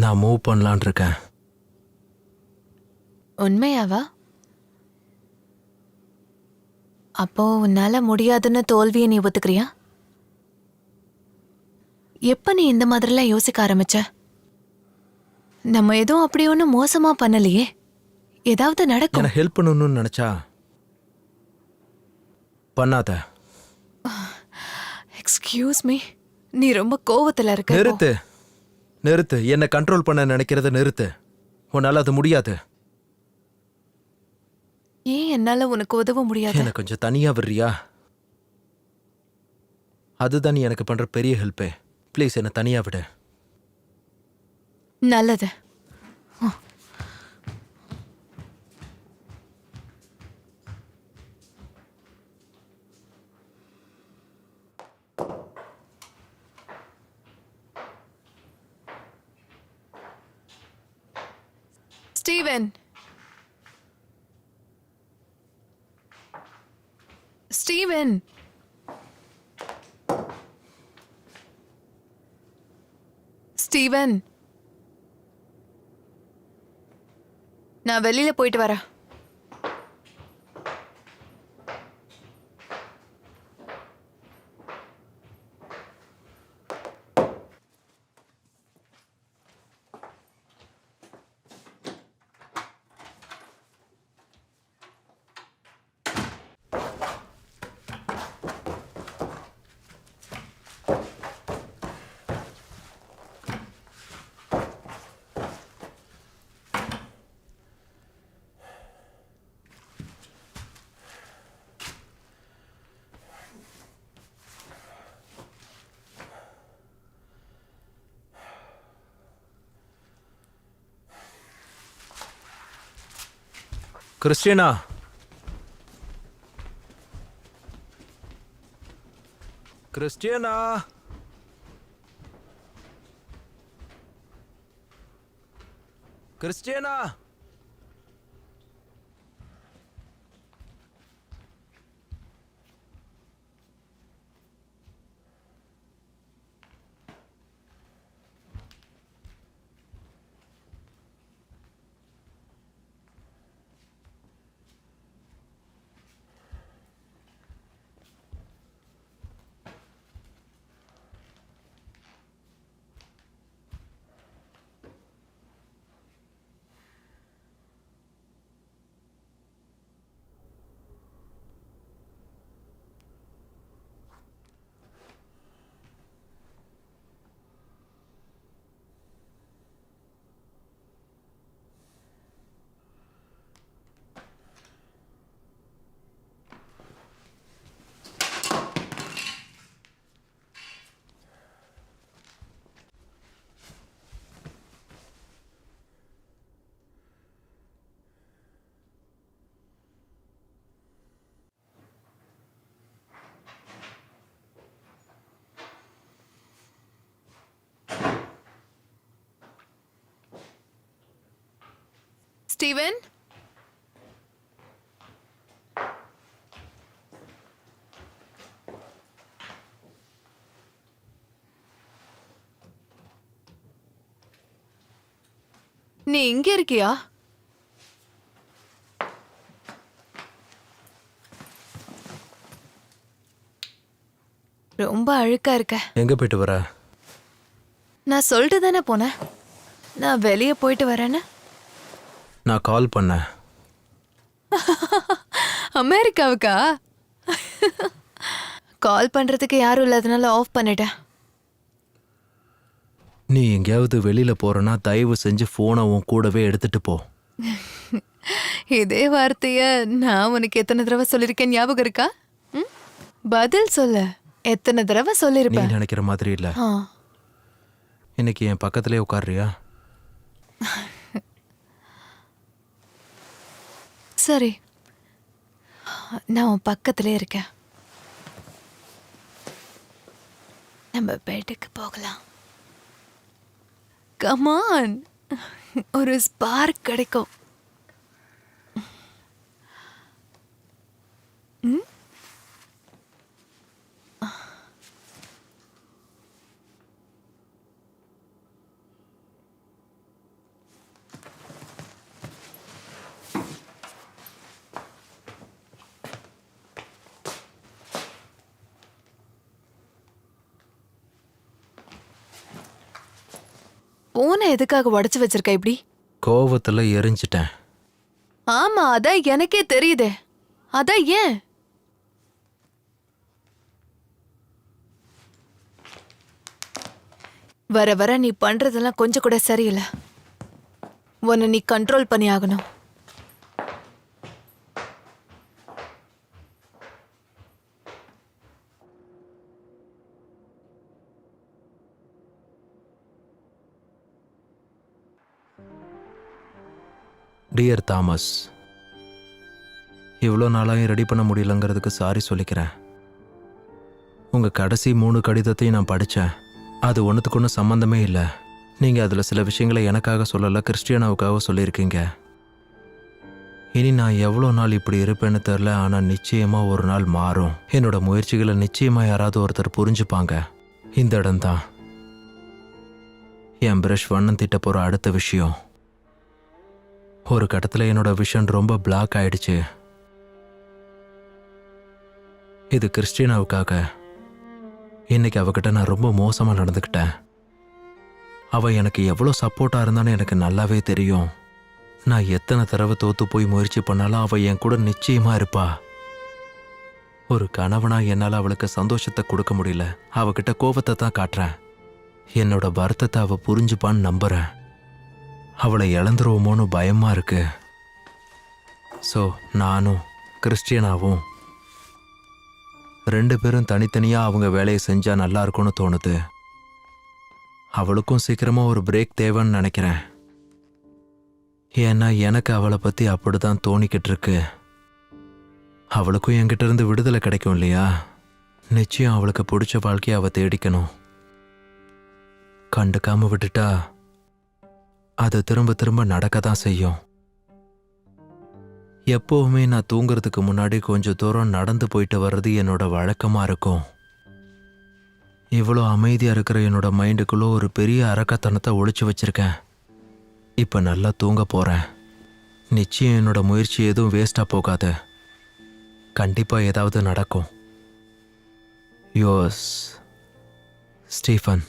நான் மூவ் பண்ணலான் இருக்கேன். உண்மையாவா? அப்போ உன்னால முடியாதுன்னு தோல்வியை நீ ஒத்துக்கிறியா? எப்ப நீ இந்த மாதிரிலாம் யோசிக்க ஆரம்பிச்ச? நம்ம எதுவும் அப்படி ஒன்றும் மோசமா பண்ணலையே. ஏதாவது நடக்கும். எனக்கு ஹெல்ப் பண்ணணும்னு நினைச்சா பண்ணாத. எக்ஸ்கியூஸ் மீ, நீ ரொம்ப கோவத்துல இருக்க. நிறுத்து நிறுத்து. என்னை கண்ட்ரோல் பண்ண நினைக்கிறத நிறுத்து. உன்னால அது முடியாது. ஏன் என்னால உனக்கு உதவ முடியாது? எனக்கு கொஞ்சம் தனியா விடுறியா? அதுதான் நீ எனக்கு பண்ற பெரிய ஹெல்ப்பே. ப்ளீஸ் என்னை தனியா விடு. நல்லது. ஸ்டீவன், ஸ்டீவன், ஸ்டீவன், நான் வெளியில போயிட்டு வரேன். கிறிஸ்டியனா, கிறிஸ்டியனா, கிறிஸ்டியனா. ஸ்டீவன், நீ இங்க இருக்கியா? ரொம்ப அழுக்கா இருக்க. எங்க போயிட்டு வர? நான் சொல்லிட்டு தானே போனேன் நான் வெளியே போயிட்டு வரேன்னு. நான் கால் பண்ணேன். அமெரிக்காவுக்கா? கால் பண்றதுக்கு யாரும் இல்லாதனால ஆஃப் பண்ணிட்டேன். நீ எங்கேயாவது வெளியில போறனா தயவு செஞ்சு போனை உன் கூடவே எடுத்துட்டு போ. இதே வார்த்தைய நான் உனக்கு எத்தனை தடவை சொல்லிருக்கேன் ஞாபகம் இருக்கா? பதில் சொல்ல. எத்தனை தடவை நீ சொல்லிருப்பேன். நினைக்கிற மாதிரி இல்ல. ஆ, இன்னைக்கு என் பக்கத்திலே உட்கார்றியா? சரி, நான் உன் பக்கத்திலே இருக்கேன். நம்ம பெட்டுக்கு போகலாம். கமான், ஒரு ஸ்பார்க் கிடைக்கும். ம்? போனை எதுக்காக உடைச்சு வச்சிருக்க இப்படி? கோவத்துல எரிஞ்சிட்டேன். ஆமா, அதான் எனக்கே தெரியுதே. அதான் ஏன்? வர வர நீ பண்றதெல்லாம் கொஞ்சம் கூட சரியில்லை. உன்னை நீ கண்ட்ரோல் பண்ணி ஆகணும். டியர் தாமஸ், இவ்வளோ நாளாயும் ரெடி பண்ண முடியலங்கிறதுக்கு சாரி சொல்லிக்கிறேன். உங்கள் கடைசி 3 கடிதத்தையும் நான் படித்தேன். அது ஒன்றுத்துக்கு ஒன்று சம்மந்தமே இல்லை. நீங்கள் அதில் சில விஷயங்களை எனக்காக சொல்லலை, கிறிஸ்டியானாவுக்காக சொல்லியிருக்கீங்க. இனி நான் எவ்வளோ நாள் இப்படி இருப்பேன்னு தெரில, ஆனால் நிச்சயமாக ஒரு நாள் மாறும். என்னோட முயற்சிகளை நிச்சயமாக யாராவது ஒருத்தர் புரிஞ்சுப்பாங்க. இந்த இடம்தான் என் பிரஷ் வண்ணம் திட்ட போகிற அடுத்த விஷயம். ஒரு கட்டத்தில் என்னோட விஷன் ரொம்ப பிளாக் ஆயிடுச்சு. இது கிறிஸ்டினாவுக்காக. இன்னைக்கு அவகிட்ட நான் ரொம்ப மோசமாக நடந்துக்கிட்டேன். அவள் எனக்கு எவ்வளோ சப்போர்ட்டாக இருந்தான்னு எனக்கு நல்லாவே தெரியும். நான் எத்தனை தடவை தோற்று போய் முயற்சி பண்ணாலும் அவள் என் கூட நிச்சயமாக இருப்பா. ஒரு கணவனா என்னால் அவளுக்கு சந்தோஷத்தை கொடுக்க முடியல. அவகிட்ட கோபத்தை தான் காட்டுறேன். என்னோட வருத்தத்தை அவள் புரிஞ்சுப்பான்னு நம்புகிறேன். அவளை இழந்துருவோமோன்னு பயமாக இருக்கு. ஸோ நானும் கிறிஸ்டியனாவும் 2 பேரும் தனித்தனியாக அவங்க வேலையை செஞ்சால் நல்லா இருக்கும்னு தோணுது. அவளுக்கும் சீக்கிரமாக ஒரு பிரேக் தேவைன்னு நினைக்கிறேன். ஏன்னா எனக்கு அவளை பற்றி அப்படி தான் தோணிக்கிட்டு இருக்கு. அவளுக்கும் என்கிட்ட இருந்து விடுதலை கிடைக்கும் இல்லையா? நிச்சயம் அவளுக்கு பிடிச்ச வாழ்க்கையை அவள் தேடிக்கணும். கண்டுக்காம விட்டுட்டா அது திரும்ப திரும்ப நடக்க தான் செய்யும். எப்போவுமே நான் தூங்குறதுக்கு முன்னாடி கொஞ்சம் தூரம் நடந்து போயிட்டு வர்றது என்னோட வழக்கமாக இருக்கும். இவ்வளோ அமைதியாக இருக்கிற என்னோட மைண்டுக்குள்ளே ஒரு பெரிய அரக்கத்தனத்தை ஒளிச்சு வச்சிருக்கேன். இப்போ நல்லா தூங்க போகிறேன். நிச்சயம் என்னோட முயற்சி எதுவும் வேஸ்டாக போகாது. கண்டிப்பாக ஏதாவது நடக்கும். யோஸ் ஸ்டீஃபன்.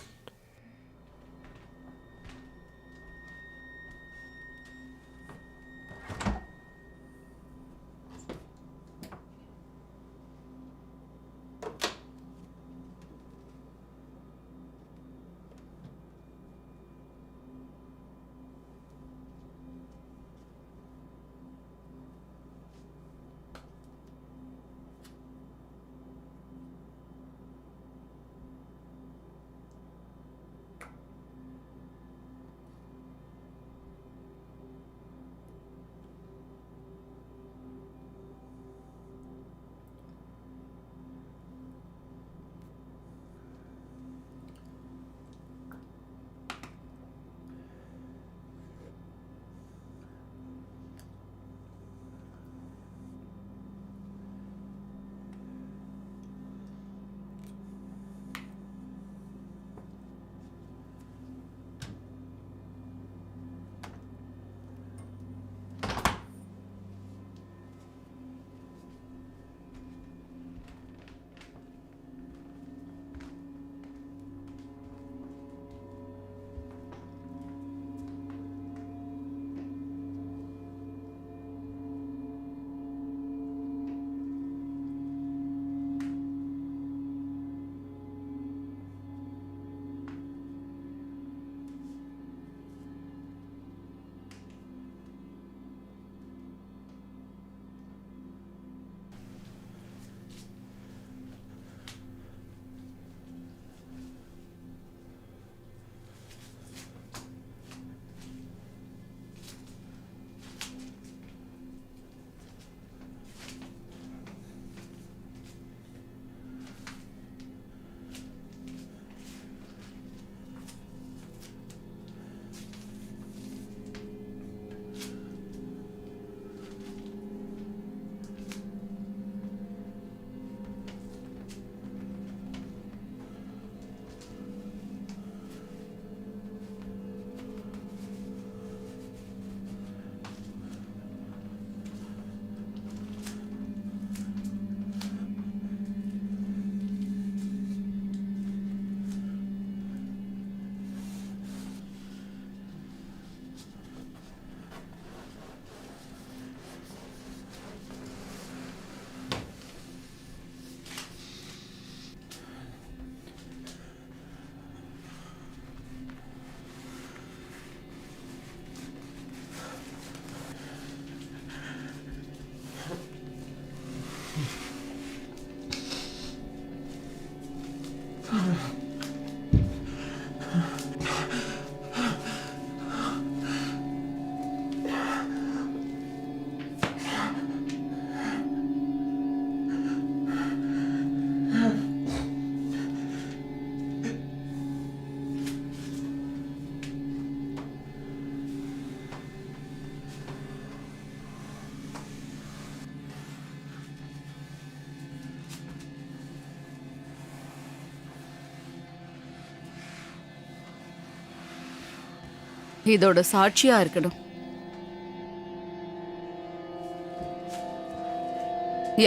இதோட சாட்சியா இருக்கணும்.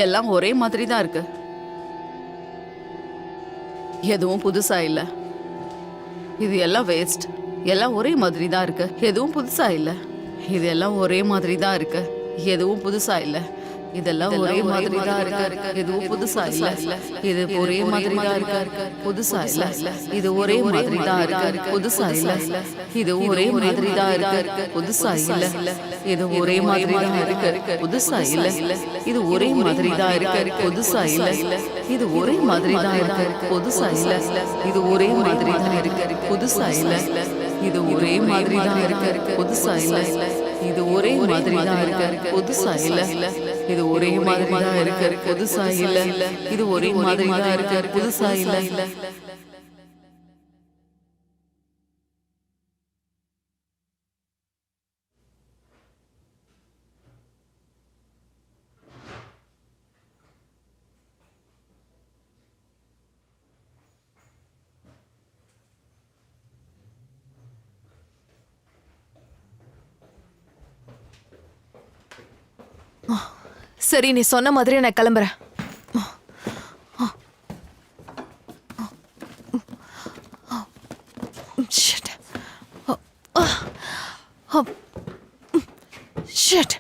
எல்லாம் ஒரே மாதிரி தான் இருக்கு. எதுவும் புதுசா இல்ல. இது எல்லாம் வேஸ்ட். எல்லாம் ஒரே மாதிரி தான் இருக்கு. எதுவும் புதுசா இல்ல. இது எல்லாம் ஒரே மாதிரி தான் இருக்கு. எதுவும் புதுசா இல்ல. இதெல்லாம் ஒரே மாதிரி தான் இருக்கு. எதுவும் புதுசா இல்ல. இது ஒரே மாதிரி தான் இருக்கு. புதுசா இல்ல. இது ஒரே மாதிரி தான் இருக்கு. புதுசா இல்ல. இது ஒரே மாதிரி தான் இருக்கு. புதுசா இல்ல. இது ஒரே மாதிரி தான் இருக்கு. புதுசா இல்ல. இது ஒரே மாதிரி தான் இருக்கு. புதுசா இல்ல. இது ஒரே மாதிரி தான் இருக்கு. புதுசா இல்ல. இது ஒரே மாதிரி தான் இருக்கு. புதுசா இல்ல. இது ஒரே மாதிரி தான் இருக்கு. புதுசா இல்ல. இது ஒரே மாதிரி தான் இருக்கு. புதுசா இல்ல. இது ஒரே மாதிரி தான் இருக்கு. புதுசா இல்ல. இது ஒரே மாதிரி தான் இருக்கு. புதுசா இல்ல. சரி, நீ சொன்ன மாதிரி நான் கிளம்புறேன். Shit. Shit.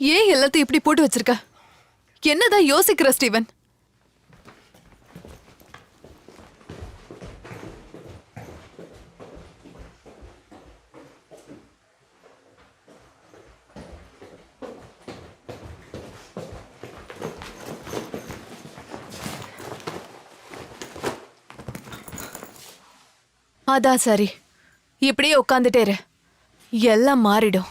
ஏன் எல்லாத்தையும் இப்படி போட்டு வச்சிருக்க? என்னதான் யோசிக்கிற ஸ்டீவன்? அதான் சரி, இப்படியே உட்காந்துட்டே இரு, எல்லாம் மாறிடும்.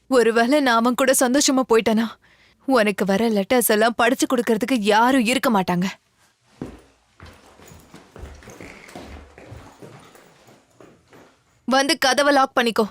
ஒருவேளை நான் அவன் கூட சந்தோஷமா போயிட்டேனா, உனக்கு வர லெட்டர்ஸ் எல்லாம் படிச்சு கொடுக்கறதுக்கு யாரும் இருக்க மாட்டாங்க. வந்து கதவை லாக் பண்ணிக்கோ.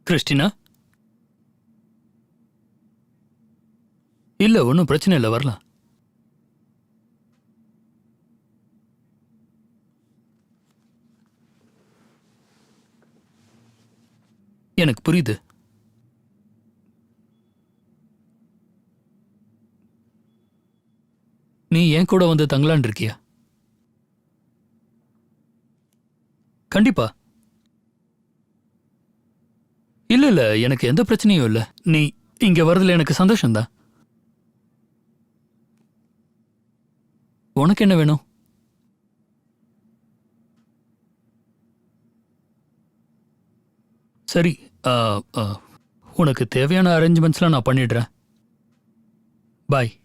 கிறிஸ்டினா, இல்ல ஒன்றும் பிரச்சனை இல்லை, வரலாம். எனக்கு புரியுது. நீ என் கூட வந்து தங்கலான் இருக்கியா? கண்டிப்பா. இல்ல இல்ல, எனக்கு எந்த பிரச்சனையும் இல்ல. நீ இங்க வரதுல எனக்கு சந்தோஷம்தான். உனக்கு என்ன வேணும்? சரி, ஆ, ஆ, உனக்கு தேவையான அரேஞ்ச்மெண்ட்ஸ்லாம் நான் பண்ணிடுறேன். பாய்.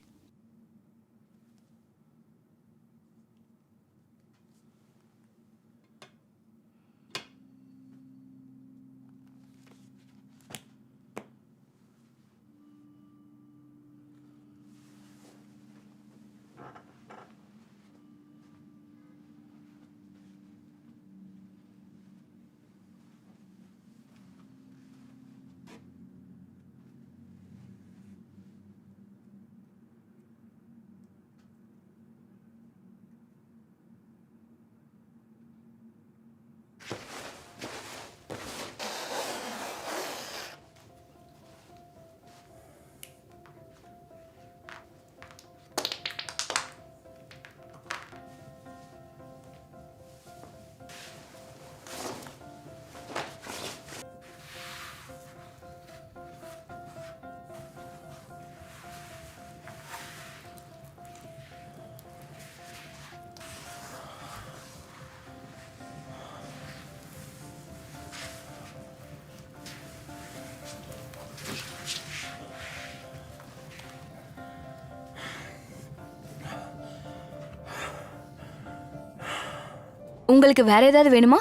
உங்களுக்கு வேற ஏதாவது வேணுமா?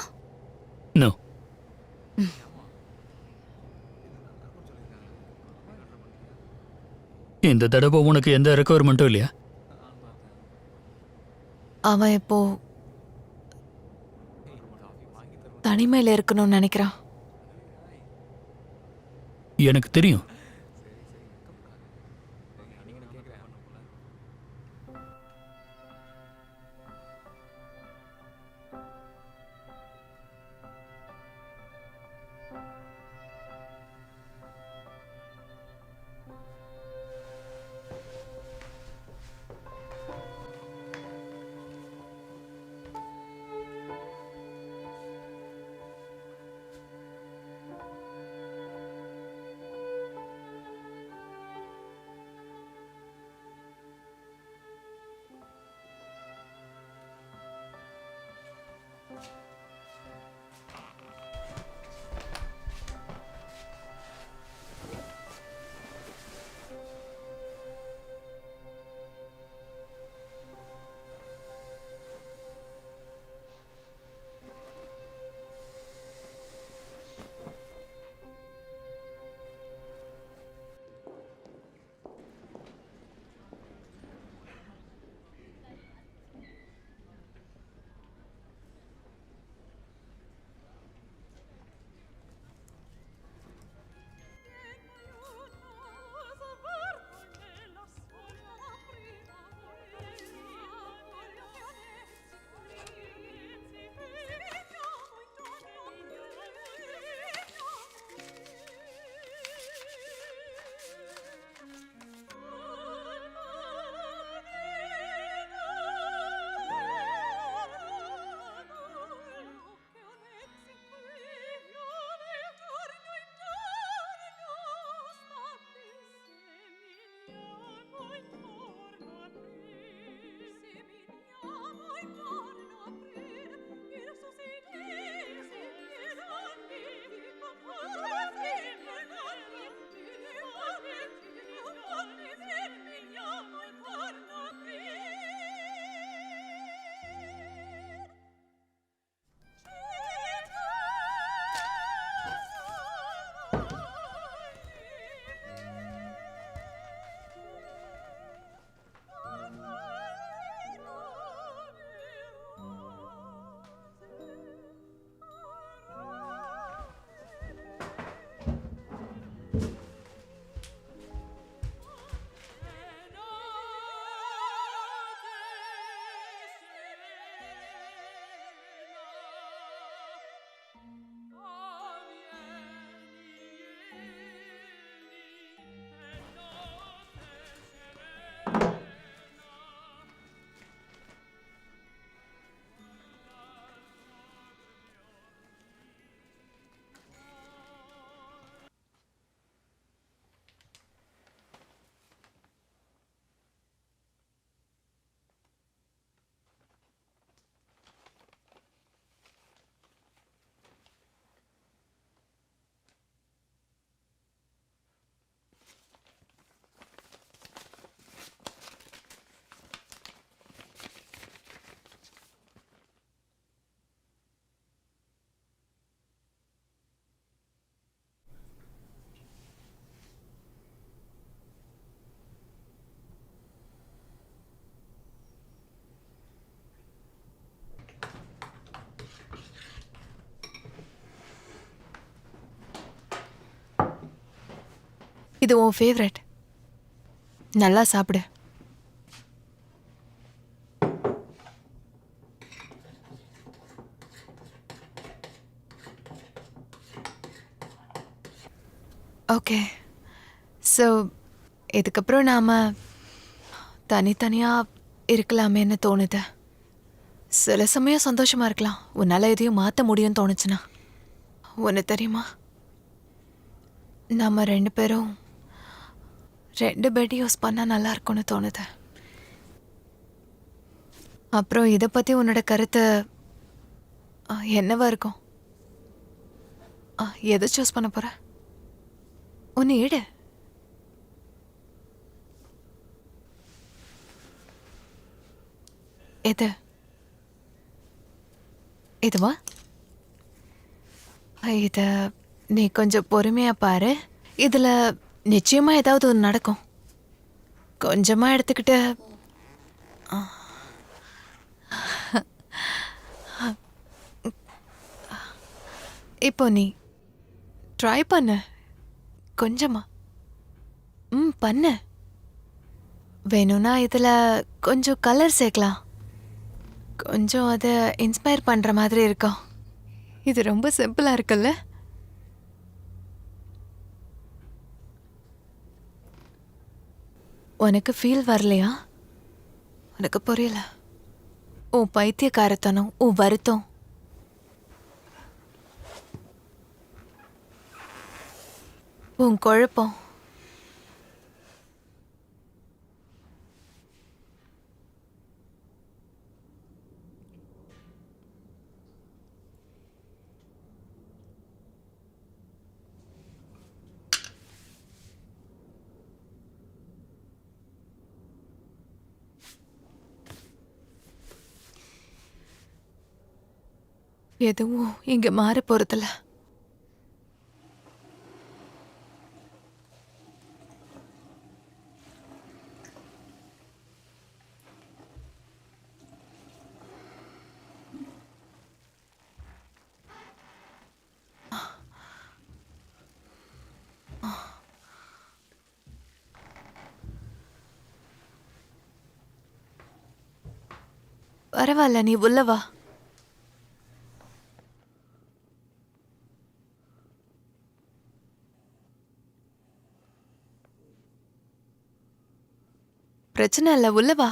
நோ. இந்த தடவை உனக்கு எந்த ரெக்குவயர்மெண்ட்டும் இல்லையா? அவன் இப்போ தனிமையில இருக்கணும்னு நினைக்கிறான். எனக்கு தெரியும். இது உன் ஃபேவரட். நல்லா சாப்பிடு. ஓகே. ஸோ இதுக்கப்புறம் நாம் தனித்தனியாக இருக்கலாமேன்னு தோணுது. சில சமயம் சந்தோஷமாக இருக்கலாம். உன்னால் எதையும் மாற்ற முடியும்னு தோணுச்சுன்னா. ஒன்று தெரியுமா, நம்ம 2 பேரும் 2 பெட் யூஸ் பண்ணால் நல்லா இருக்கும்னு தோணுது. அப்புறம் இதை பற்றி உன்னோட கருத்து என்னவா இருக்கும்? எதை சூஸ் பண்ண போகிற? ஒன்று எடு. எது? இதுவா? இத நீ கொஞ்சம் பொறுமையா பாரு. இதுல நிச்சயமா ஏதாவது ஒன்று நடக்கும். கொஞ்சமா எடுத்துக்கிட்டு இப்போ நீ ட்ரை பண்ணு. கொஞ்சமா பண்ணு. வேணும்னா இதுல கொஞ்சம் கலர் சேர்க்கலாம். கொஞ்சம் அதை இன்ஸ்பயர் பண்ற மாதிரி இருக்கும். இது ரொம்ப சிம்பிளா இருக்குல்ல? உனக்கு ஃபீல் வரலையா? உனக்கு புரியல. உன் பைத்தியக்காரத்தனம், உன் வருத்தம், உன் குழப்பம், எதுவும் இங்க மாற போறதில்ல. பரவாயில்ல, நீ உள்ள வா. பிரச்சனை இல்லை, உள்ள வா.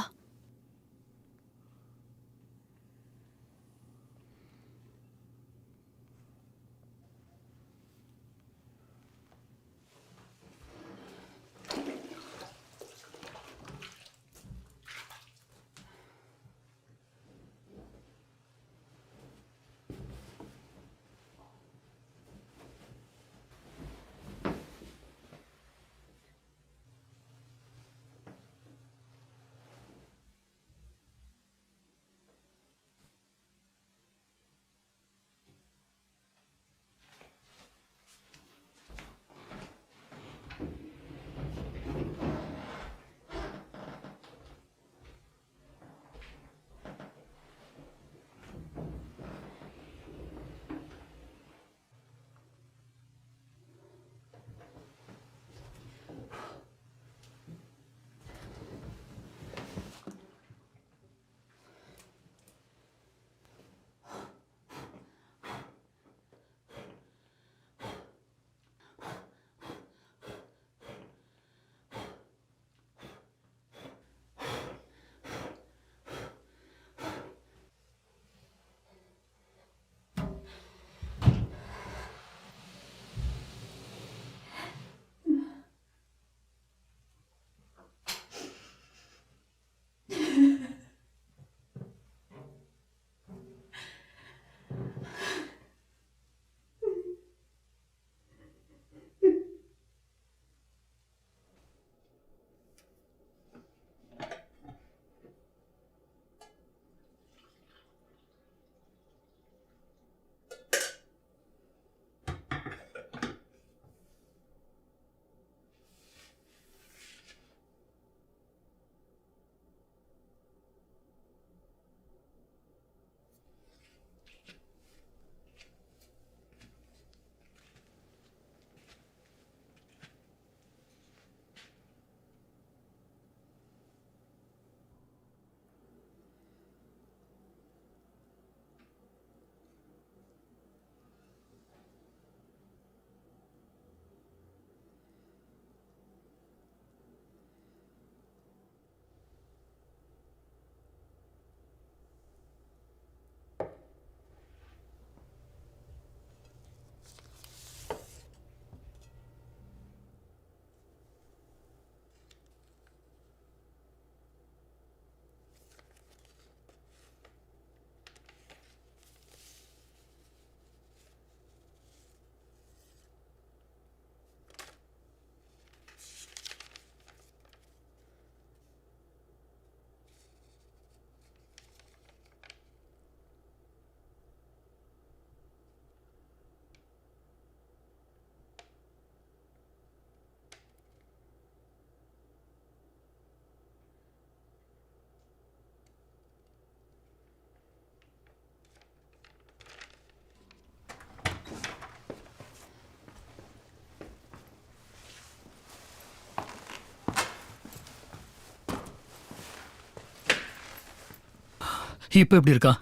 இப்ப எப்படி இருக்கான்?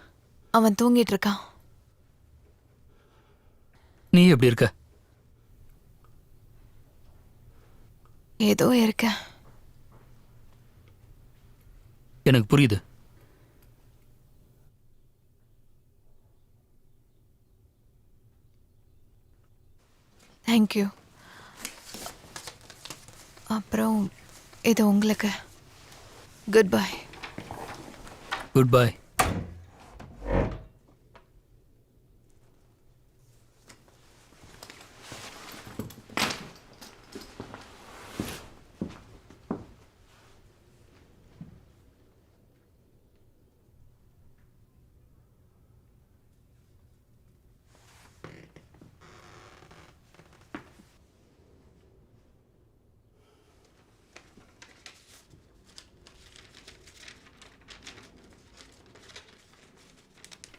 அவன் தூங்கிட்டு இருக்கான். நீ எப்படி இருக்க? ஏதோ இருக்க. எனக்கு புரியுது. தேங்க்யூ. அப்புறம் இது உங்களுக்கு. Good bye. Good bye.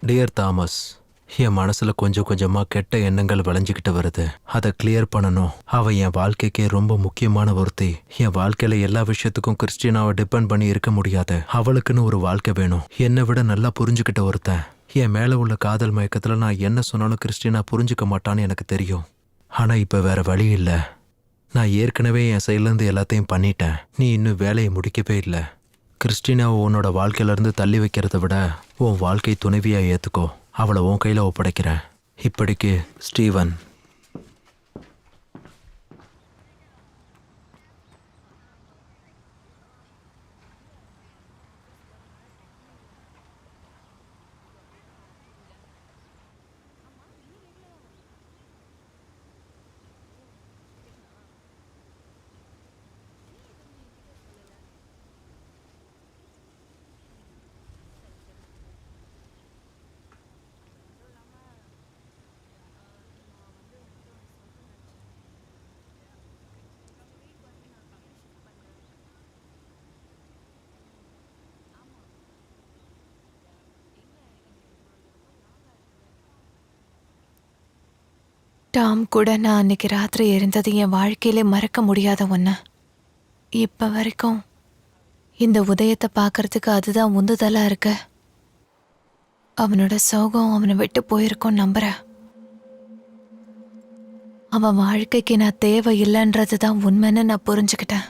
Dear Thomas, என் மனசுல கொஞ்சம் கொஞ்சமா கெட்ட எண்ணங்கள் விளைஞ்சுக்கிட்டு வருது. அதை கிளியர் பண்ணணும். அவ என் வாழ்க்கைக்கே ரொம்ப முக்கியமான ஒருத்தி. என் வாழ்க்கையில எல்லா விஷயத்துக்கும் கிறிஸ்டினாவை டிபெண்ட் பண்ணி இருக்க முடியாது. அவளுக்குன்னு ஒரு வாழ்க்கை வேணும். என்னை விட நல்லா புரிஞ்சுக்கிட்ட ஒருத்தன். என் மேல உள்ள காதல் மயக்கத்துல நான் என்ன சொன்னாலும் கிறிஸ்டினா புரிஞ்சுக்க மாட்டான்னு எனக்கு தெரியும். ஆனா இப்ப வேற வழி இல்ல. நான் ஏற்கனவே என் சைட்லேருந்து எல்லாத்தையும் பண்ணிட்டேன். நீ இன்னும் வேலையை முடிக்கவே இல்லை. கிறிஸ்டினாவை உன்னோட வாழ்க்கையிலேருந்து தள்ளி வைக்கிறத விட உன் வாழ்க்கை துணைவியா ஏற்றுக்கோ. அவளை உன் கையில் ஒப்படைக்கிறேன். இப்படிக்கு ஸ்டீவன். டாம் கூட நான் அன்னைக்கு ராத்திரி இருந்தது என் வாழ்க்கையிலே மறக்க முடியாத ஒன்று. இப்போ வரைக்கும் இந்த உதயத்தை பார்க்கறதுக்கு அதுதான் உந்துதலாக இருக்கு. அவனோட சோகம் அவனை விட்டு போயிருக்கோன்னு நம்புறேன். அவன் வாழ்க்கைக்கு நான் தேவை இல்லைன்றது தான் உண்மைன்னு நான் புரிஞ்சுக்கிட்டேன்.